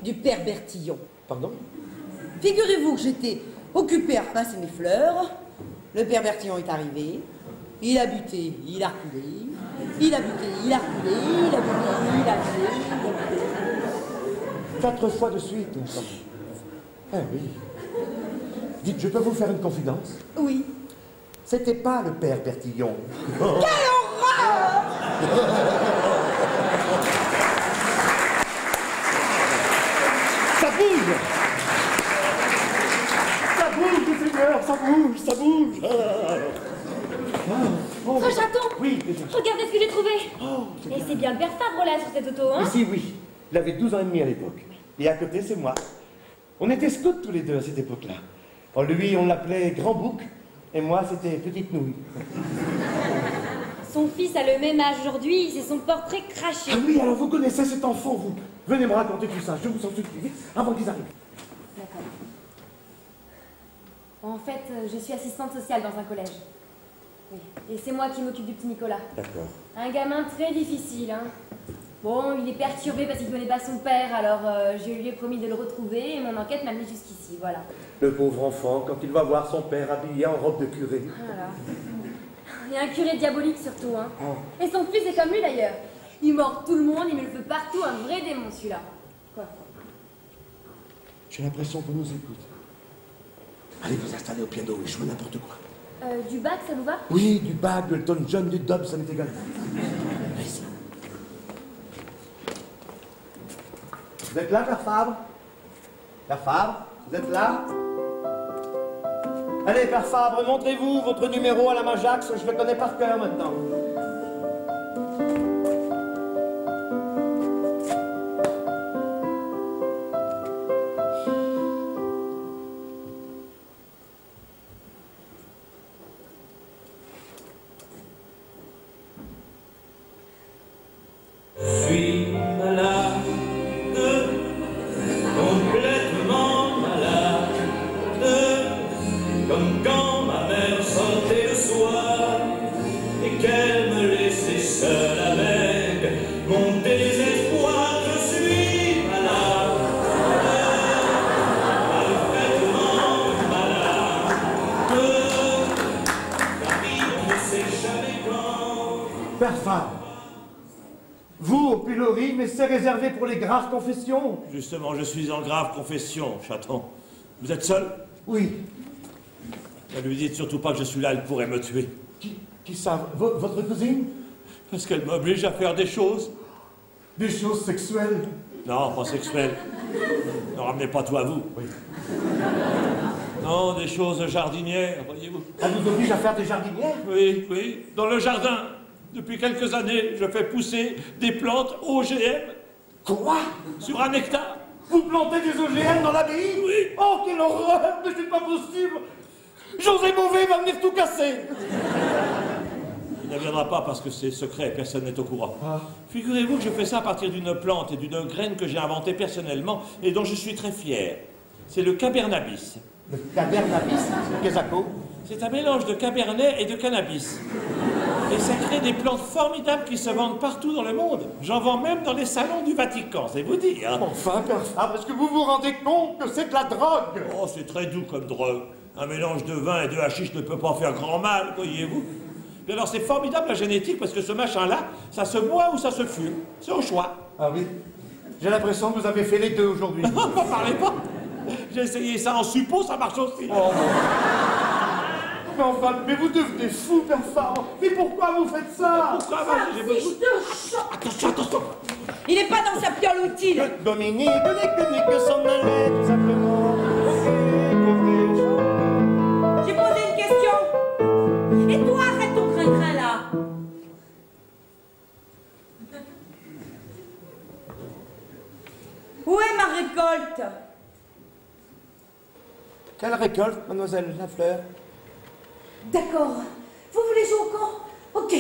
Du père Bertillon. Pardon? Figurez-vous que j'étais occupée à repasser mes fleurs. Le père Bertillon est arrivé. Il a buté, il a reculé. Il a buté, il a reculé. Il a buté, il a reculé. Il a buté. 4 fois de suite, il me semble. Ah oui. Dites, je peux vous faire une confidence? Oui. C'était pas le père Bertillon. Quelle horreur! Ça bouge! Ça bouge, Seigneur, ça bouge, ça bouge! Frère Chaton! Oui, regardez ce que j'ai trouvé! Oh, et c'est bien le père Fabre là sur cette auto, hein? Ici, oui. Il avait 12 ans et demi à l'époque. Et à côté, c'est moi. On était scouts tous les deux à cette époque-là. Oh, lui, on l'appelait Grand Bouc, et moi, c'était Petite Nouille. Son fils a le même âge aujourd'hui, c'est son portrait craché. Ah oui, alors vous connaissez cet enfant, vous. Venez me raconter tout ça, je vous en supplie, vite, avant qu'ils arrivent. D'accord. En fait, je suis assistante sociale dans un collège. Oui. Et c'est moi qui m'occupe du petit Nicolas. D'accord. Un gamin très difficile, hein. Bon, il est perturbé parce qu'il ne connaît pas son père, alors je lui ai promis de le retrouver et mon enquête m'a amené jusqu'ici, voilà. Le pauvre enfant, quand il va voir son père habillé en robe de curé. Voilà. Il y a un curé diabolique surtout, hein. Oh. Et son fils est comme lui d'ailleurs. Il mord tout le monde, il me le fait partout, un vrai démon celui-là. Quoi? J'ai l'impression qu'on nous écoute. Allez vous installer au piano et jouez n'importe quoi. Du bac, ça vous va? Oui, du Bach, du Elton John, du Dobbs, ça m'est égal. Allez-y. Vous êtes là, Père Fabre? Père Fabre, vous êtes là? Allez, Père Fabre, montrez-vous votre numéro à la Majax, je le connais par cœur maintenant. Je suis malade, complètement malade, comme quand ma mère sortait le soir et qu'elle me laissait seule avec mon désespoir. Je suis malade, parfaitement malade. La vie, on ne sait jamais quand. Père Fabre, vous au pilori, mais c'est réservé pour les graves confessions. Justement, je suis en grave confession, chaton. Vous êtes seul? Oui. Ne lui dites surtout pas que je suis là, elle pourrait me tuer. Qui ça? Votre cousine? Parce qu'elle m'oblige à faire des choses. Des choses sexuelles? Non, pas sexuelles. Ne ramenez pas tout à vous. Oui. Non, des choses jardinières, voyez-vous. Elle vous oblige à faire des jardinières? Oui, oui, dans le jardin. Depuis quelques années, je fais pousser des plantes OGM. Quoi? Sur un hectare. Vous plantez des OGM dans l'abbaye? Oui. Oh, quelle horreur! Mais c'est pas possible! José Bové va venir tout casser! Il ne viendra pas parce que c'est secret, personne n'est au courant. Ah. Figurez-vous que je fais ça à partir d'une plante et d'une graine que j'ai inventée personnellement et dont je suis très fier. C'est le Cabernabis. Le Cabernabis? Qu'est-ce que c'est un mélange de Cabernet et de cannabis. Et ça crée des plantes formidables qui se vendent partout dans le monde. J'en vends même dans les salons du Vatican, c'est vous dire. Enfin, Père Fabre, est-ce que vous vous rendez compte que c'est de la drogue? Oh, c'est très doux comme drogue. Un mélange de vin et de hashish ne peut pas faire grand mal, voyez-vous. Mais alors, c'est formidable la génétique, parce que ce machin-là, ça se boit ou ça se fume. C'est au choix. Ah oui? J'ai l'impression que vous avez fait les deux aujourd'hui. N'en parlez pas. J'ai essayé ça en suppos, ça marche aussi. Oh. Mais enfin, mais vous devenez fou, père Fabre. Mais pourquoi vous faites ça? Pourquoi j'ai besoin... Attention, attention. Il n'est pas dans sa piole utile. Dominique s'en allait, tout simplement. J'ai posé une question. Et toi, arrête ton crin-crin là. Où est ma récolte? Quelle récolte, mademoiselle Lafleur? D'accord. Vous voulez jouer au camp? Ok.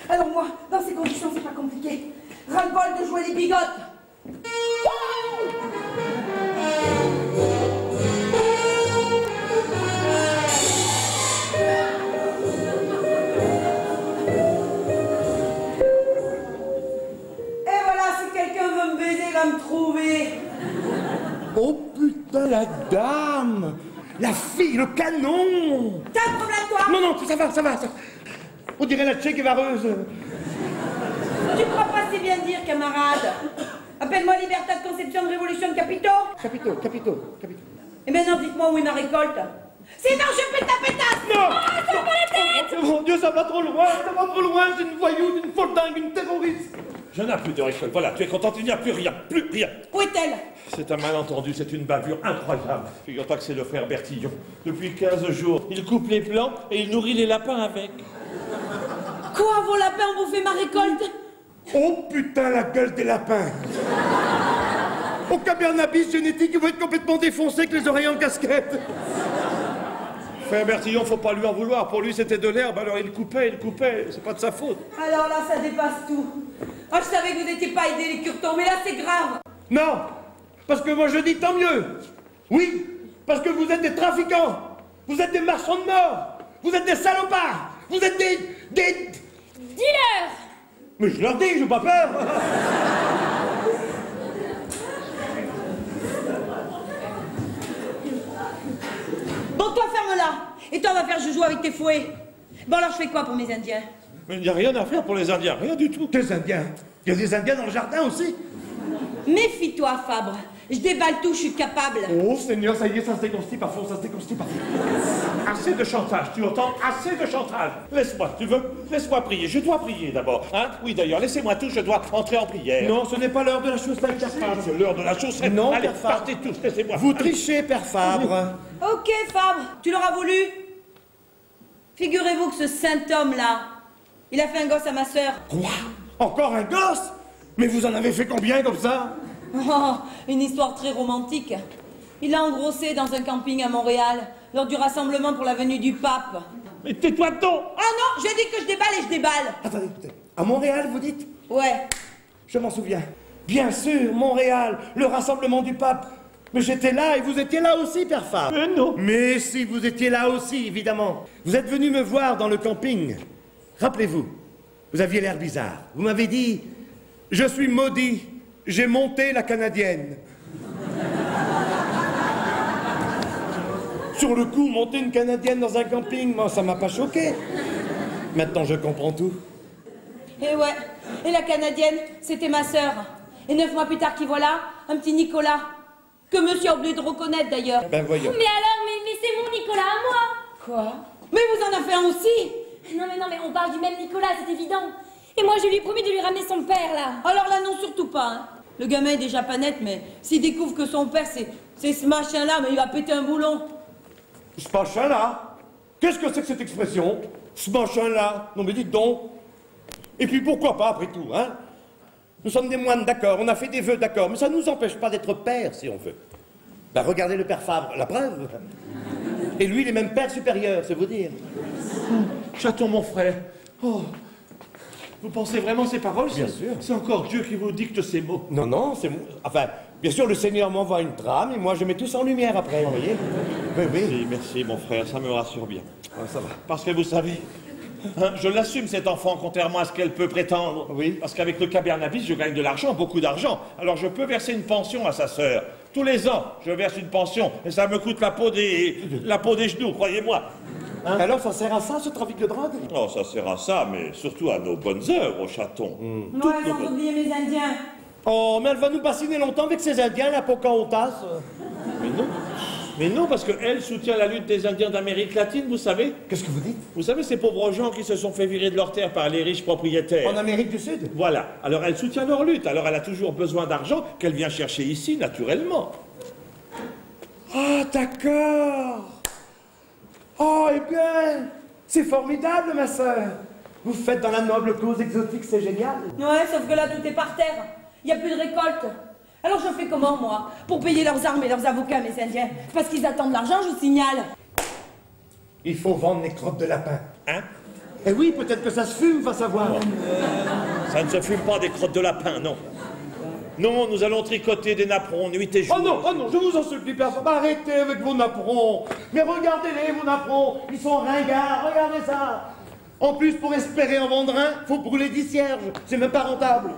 Alors moi, dans ces conditions, c'est pas compliqué. Ras-le-bol de jouer les bigotes. Et voilà, si quelqu'un veut me baiser, il va me trouver. Oh putain, la dame! La fille, le canon! T'as un problème, toi? Non, non, ça va. On dirait la Che Guevareuse. Tu crois pas si bien dire, camarade? Appelle-moi Libertad Conception de Révolution de Capito. Capito. Et maintenant, dites-moi où est ma récolte. Sinon, je pète ta pétasse. Non! Oh, ça me fait la tête. Oh, mon Dieu, ça va trop loin, c'est une voyou, une folle dingue, une terroriste. Je n'ai plus de récolte. Voilà, tu es content, il n'y a plus rien. Où est-elle? C'est un malentendu, c'est une bavure incroyable. Figure-toi que c'est le frère Bertillon. Depuis 15 jours, il coupe les plants et il nourrit les lapins avec. Quoi, vos lapins ont bouffé ma récolte? Oh putain, la gueule des lapins. Aucun Bernabis génétique, il va être complètement défoncé avec les oreilles en casquette. Frère Bertillon, faut pas lui en vouloir. Pour lui, c'était de l'herbe, alors il coupait. C'est pas de sa faute. Alors là, ça dépasse tout. Ah, je savais que vous n'étiez pas aidés, les curtons, mais là, c'est grave. Non, parce que moi je dis tant mieux. Oui, parce que vous êtes des trafiquants. Vous êtes des marchands de mort. Vous êtes des salopards. Vous êtes des... Dis-leur! Mais je leur dis, j'ai pas peur. Bon, toi, ferme-la. Et toi, on va faire joujou avec tes fouets. Bon, alors, je fais quoi pour mes Indiens? Mais il n'y a rien à faire pour les Indiens, rien du tout. Des Indiens. Il y a des Indiens dans le jardin aussi. Méfie-toi, Fabre. Je déballe tout, je suis capable. Oh Seigneur, ça y est, ça se déconstipe à fond, ça se déconstipe à fond. Assez de chantage, tu entends? Assez de chantage. Laisse-moi, tu veux? Laisse-moi prier. Je dois prier d'abord. Hein? Oui, d'ailleurs, laissez-moi tout, je dois entrer en prière. Non, ce n'est pas l'heure de la chaussette, Père Fabre. C'est l'heure de la chaussette. Non, allez, Père Fabre. partez tous, laissez-moi. Vous trichez, Père Fabre. Ok, Fabre, tu l'auras voulu? Figurez-vous que ce saint homme-là, il a fait un gosse à ma sœur. Quoi? Encore un gosse? Mais vous en avez fait combien comme ça? Oh, une histoire très romantique. Il l'a engrossé dans un camping à Montréal, lors du rassemblement pour la venue du pape. Mais tais-toi donc! Ah non, j'ai dit que je déballe et je déballe. Attendez, à Montréal, vous dites? Ouais. Je m'en souviens. Bien sûr, Montréal, le rassemblement du pape. Mais j'étais là et vous étiez là aussi, Père Fabre. Mais non. Mais si, vous étiez là aussi, évidemment. Vous êtes venu me voir dans le camping. Rappelez-vous, vous aviez l'air bizarre. Vous m'avez dit, je suis maudit, j'ai monté la canadienne. Sur le coup, monter une canadienne dans un camping, moi, ça m'a pas choqué. Maintenant, je comprends tout. Et ouais. Et la canadienne, c'était ma sœur. Et 9 mois plus tard, qui voilà, un petit Nicolas. Que monsieur a oublié de reconnaître d'ailleurs. Ben voyons. Mais alors, mais c'est mon Nicolas à moi! Quoi? Mais vous en avez fait un aussi? Non, mais on parle du même Nicolas, c'est évident. Et moi, je lui ai promis de lui ramener son père, là. Alors là, non, surtout pas. Hein. Le gamin est déjà pas net, mais s'il découvre que son père, c'est ce machin-là, mais il va péter un boulon. Ce machin-là? Qu'est-ce que c'est que cette expression? Ce machin-là? Non mais dites donc. Et puis pourquoi pas, après tout, hein? Nous sommes des moines, d'accord, on a fait des vœux, d'accord, mais ça ne nous empêche pas d'être pères, si on veut. Ben regardez le père Fabre, la preuve. Et lui, il est même père supérieur, c'est vous dire. Chaton, mon frère. Oh. Vous pensez vraiment ces paroles? Bien sûr. C'est encore Dieu qui vous dicte ces mots. Non, non, c'est... Enfin, bien sûr, le Seigneur m'envoie une trame, et moi, je mets tout ça en lumière après, vous voyez? Oui, oui. Merci, mon frère, ça me rassure bien. Ah, ça va. Parce que vous savez, hein, je l'assume, cet enfant, contrairement à ce qu'elle peut prétendre. Oui. Parce qu'avec le cas Bernabis, je gagne de l'argent, beaucoup d'argent. Alors je peux verser une pension à sa sœur. Tous les ans, je verse une pension, et ça me coûte la peau des genoux, croyez-moi. Hein? Alors, ça sert à ça, ce trafic de drogue? Oh, ça sert à ça, mais surtout à nos bonnes heures, au chaton. Ouais, sans oublier mes Indiens. Oh, mais elle va nous bassiner longtemps avec ces Indiens, la Pocahontas. Mais non. Mais non, parce qu'elle soutient la lutte des Indiens d'Amérique latine, vous savez. Qu'est-ce que vous dites? Vous savez, ces pauvres gens qui se sont fait virer de leurs terres par les riches propriétaires. En Amérique du Sud? Voilà. Alors elle soutient leur lutte. Alors elle a toujours besoin d'argent qu'elle vient chercher ici, naturellement. Ah, d'accord. Oh, eh bien, c'est formidable, ma sœur. Vous faites dans la noble cause exotique, c'est génial. Ouais, sauf que là, tout est par terre. Il n'y a plus de récolte. Alors je fais comment, moi? Pour payer leurs armes et leurs avocats, mes Indiens? Parce qu'ils attendent l'argent, je vous signale. Il faut vendre les crottes de lapin. Hein? Eh oui, peut-être que ça se fume, va savoir. Ça ne se fume pas des crottes de lapin, non. Non, nous allons tricoter des napperons nuit et jour. Oh non, je vous en supplie, père. Arrêtez avec vos napperons. Mais regardez-les, vos napperons. Ils sont ringards, regardez ça. En plus, pour espérer en vendre un, faut brûler 10 cierges. C'est même pas rentable.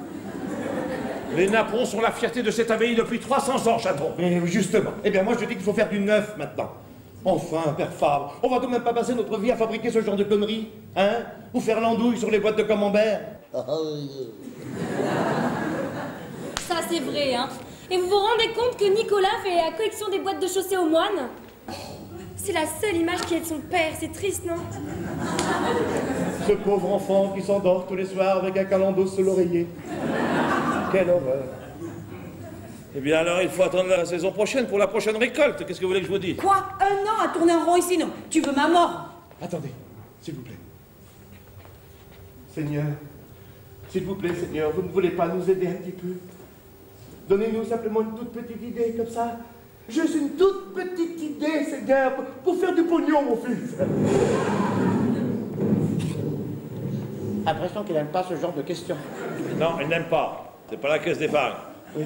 Les napperons sont la fierté de cette abbaye depuis 300 ans, chaton. Mais justement. Eh bien, moi, je dis qu'il faut faire du neuf maintenant. Enfin, père Fabre, on va tout de même pas passer notre vie à fabriquer ce genre de conneries, hein? Ou faire l'andouille sur les boîtes de camembert. Ça, c'est vrai, hein. Et vous vous rendez compte que Nicolas fait la collection des boîtes de chaussées aux moines? C'est la seule image qui est de son père, c'est triste, non? Ce pauvre enfant qui s'endort tous les soirs avec un calendau sous l'oreiller. Quelle horreur. Eh bien alors, il faut attendre la saison prochaine pour la prochaine récolte. Qu'est-ce que vous voulez que je vous dise? Quoi? Un an à tourner en rond ici, non? Tu veux ma mort? Attendez, s'il vous plaît. Seigneur, s'il vous plaît, Seigneur, vous ne voulez pas nous aider un petit peu? Donnez-nous simplement une toute petite idée, comme ça. Juste une toute petite idée, Seigneur, pour faire du pognon, mon fils. Impression qu'il n'aime pas ce genre de questions. Non, elle n'aime pas. C'est pas la caisse d'épargne. Oui.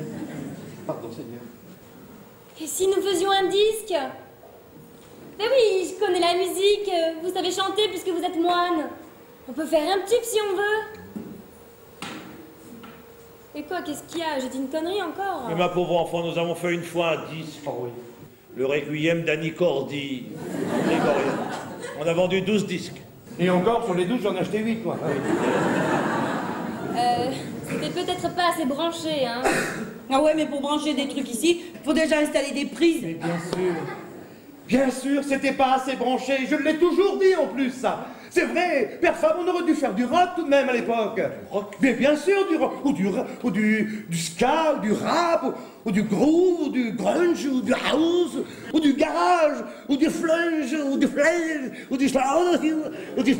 Pardon, Seigneur. Et si nous faisions un disque? Mais oui, je connais la musique, vous savez chanter puisque vous êtes moine. On peut faire un tube si on veut. Et quoi, qu'est-ce qu'il y a? J'ai dit une connerie encore? Mais ma pauvre enfant, nous avons fait une fois un disque. Oh oui. Le Requiem d'Annie Cordy. Grégorien. On a vendu 12 disques. Et encore, sur les 12, j'en ai acheté 8, moi. C'était peut-être pas assez branché, hein. Ah ouais, mais pour brancher des trucs ici, faut déjà installer des prises. Mais bien sûr. Bien sûr, c'était pas assez branché. Je l'ai toujours dit en plus, ça. C'est vrai, père Fabre, on aurait dû faire du rock tout de même à l'époque. Rock? Mais bien sûr, du rock. Ou du ska, ou du rap, ou du groove, ou du grunge, ou du house, ou du garage, ou du flunge, ou du flash, ou du slow, ou du...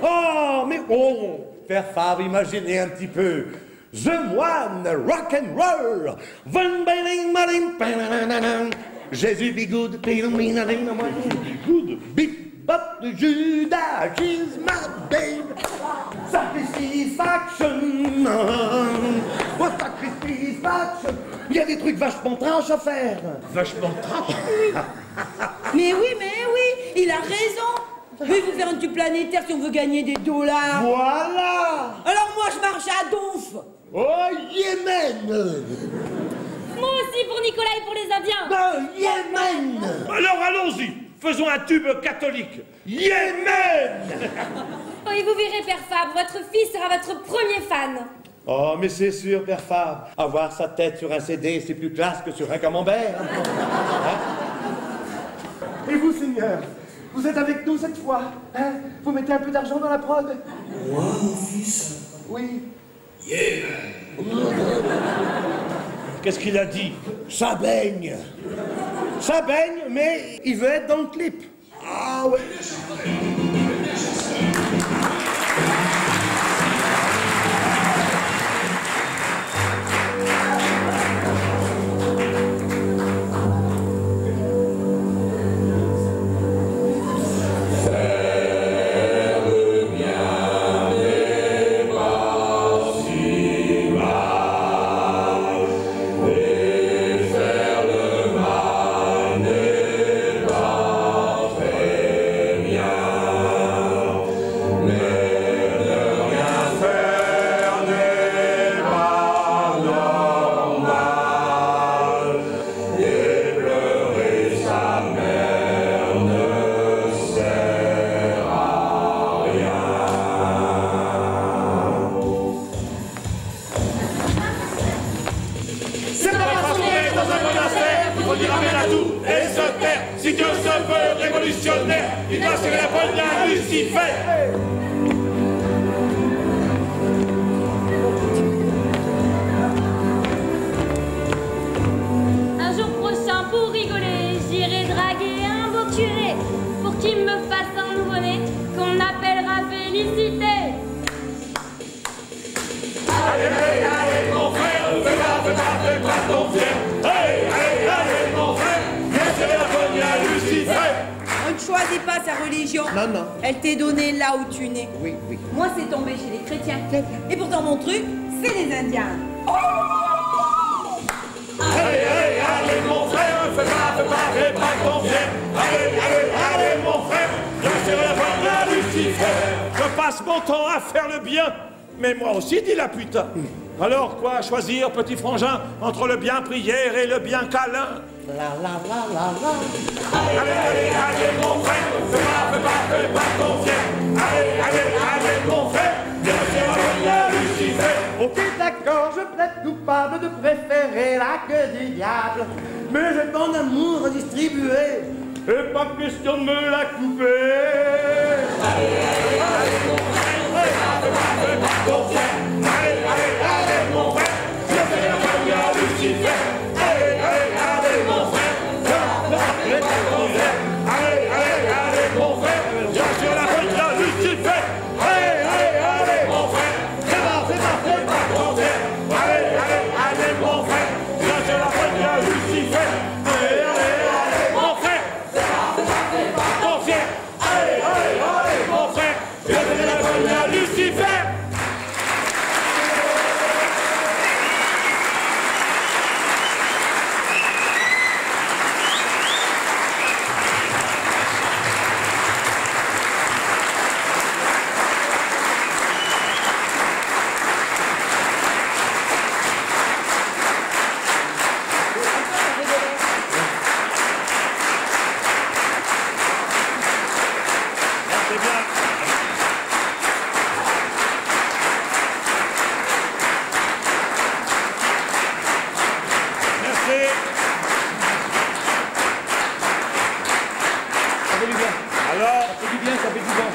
Oh, mais oh, père Fabre, imaginez un petit peu. The Moine, rock and roll. Jésus be good, be good, big but the Judas is my babe. Satisfaction, oh satisfaction. Il y a des trucs vachement tranches à faire. Vachement tranche. Mais oui, il a raison. Mais il faut faire un tube planétaire si on veut gagner des dollars. Voilà. Alors moi, je marche à Donf. Oh, Yémen. Moi aussi pour Nicolas et pour les Indiens. Ben, Yémen. Alors allons-y. Faisons un tube catholique. Yémen. Oh, et vous verrez, père Fabre, votre fils sera votre premier fan. Oh, mais c'est sûr, père Fabre. Avoir sa tête sur un CD, c'est plus classe que sur un camembert. Hein? Et vous, Seigneur, vous êtes avec nous cette fois, hein? Vous mettez un peu d'argent dans la prod? Moi, mon fils? Oui. Qu'est-ce qu'il a dit? Ça baigne. Ça baigne, mais il veut être dans le clip. Ah ouais. Bien. Lucifer. Un jour prochain, pour rigoler, j'irai draguer un beau curé pour qu'il me fasse un nouveau-né qu'on appellera Félicité. Allez, mon frère, fais pas ton fier. Allez, mon frère, viens serrer la poignée à Lucifer. On ne choisit pas sa religion. Non, non. Elle t'est donnée là où tu nais. Oui, oui. Moi, c'est tombé chez les chrétiens. Et pourtant, mon truc, c'est les Indiens. Allez, mon frère, fais pas ton fier. Allez, mon frère, viens serrer la poignée à Lucifer. Je passe mon temps à faire le bien, mais moi aussi, dit la putain. Alors quoi choisir, petit frangin, entre le bien prière et le bien câlin? Allez, mon frère, fais pas ton fier. Allez, mon frère, viens serrer la poignée à Lucifer. Ok, d'accord, je plaide coupable de préférer la queue du diable. Mais j'ai tant d'amour à distribuer, et pas question de me la couper. Allez, mon frère, fais pas ton fier. Allez, mon frère, viens serrer la poignée à Lucifer. Allez, mon frère, fais pas ton fier. Allez, mon frère, viens serrer la poignée à Lucifer. Allez, mon frère, fais pas ton fier. Allez, mon frère, viens serrer la poignée à Lucifer. Allez, mon frère, fais pas ton fier. Allez, mon frère, viens serrer la poignée à Lucifer. C'est bien. Merci. Ça fait du bien. Alors, Ça fait du bien, ça fait du bien.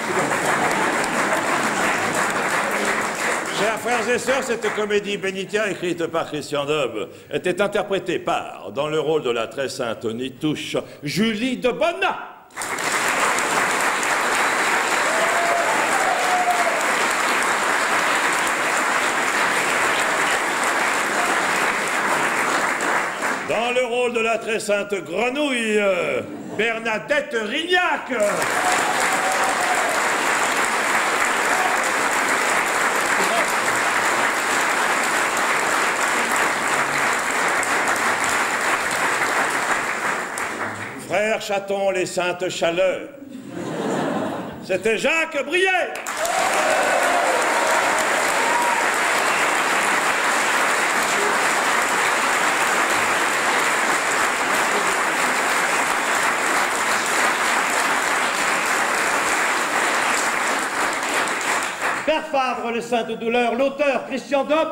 chers frères et sœurs, cette comédie bénitière écrite par Christian Dob était interprétée par, dans le rôle de la très sainte Nitouche, Julie de Bonnat. Dans le rôle de la très sainte Grenouille, Bernadette Rignac. Frère Chaton, les saintes chaleurs. C'était Jacques Briet. Père Fabre, les saintes douleurs, l'auteur Christian Dob,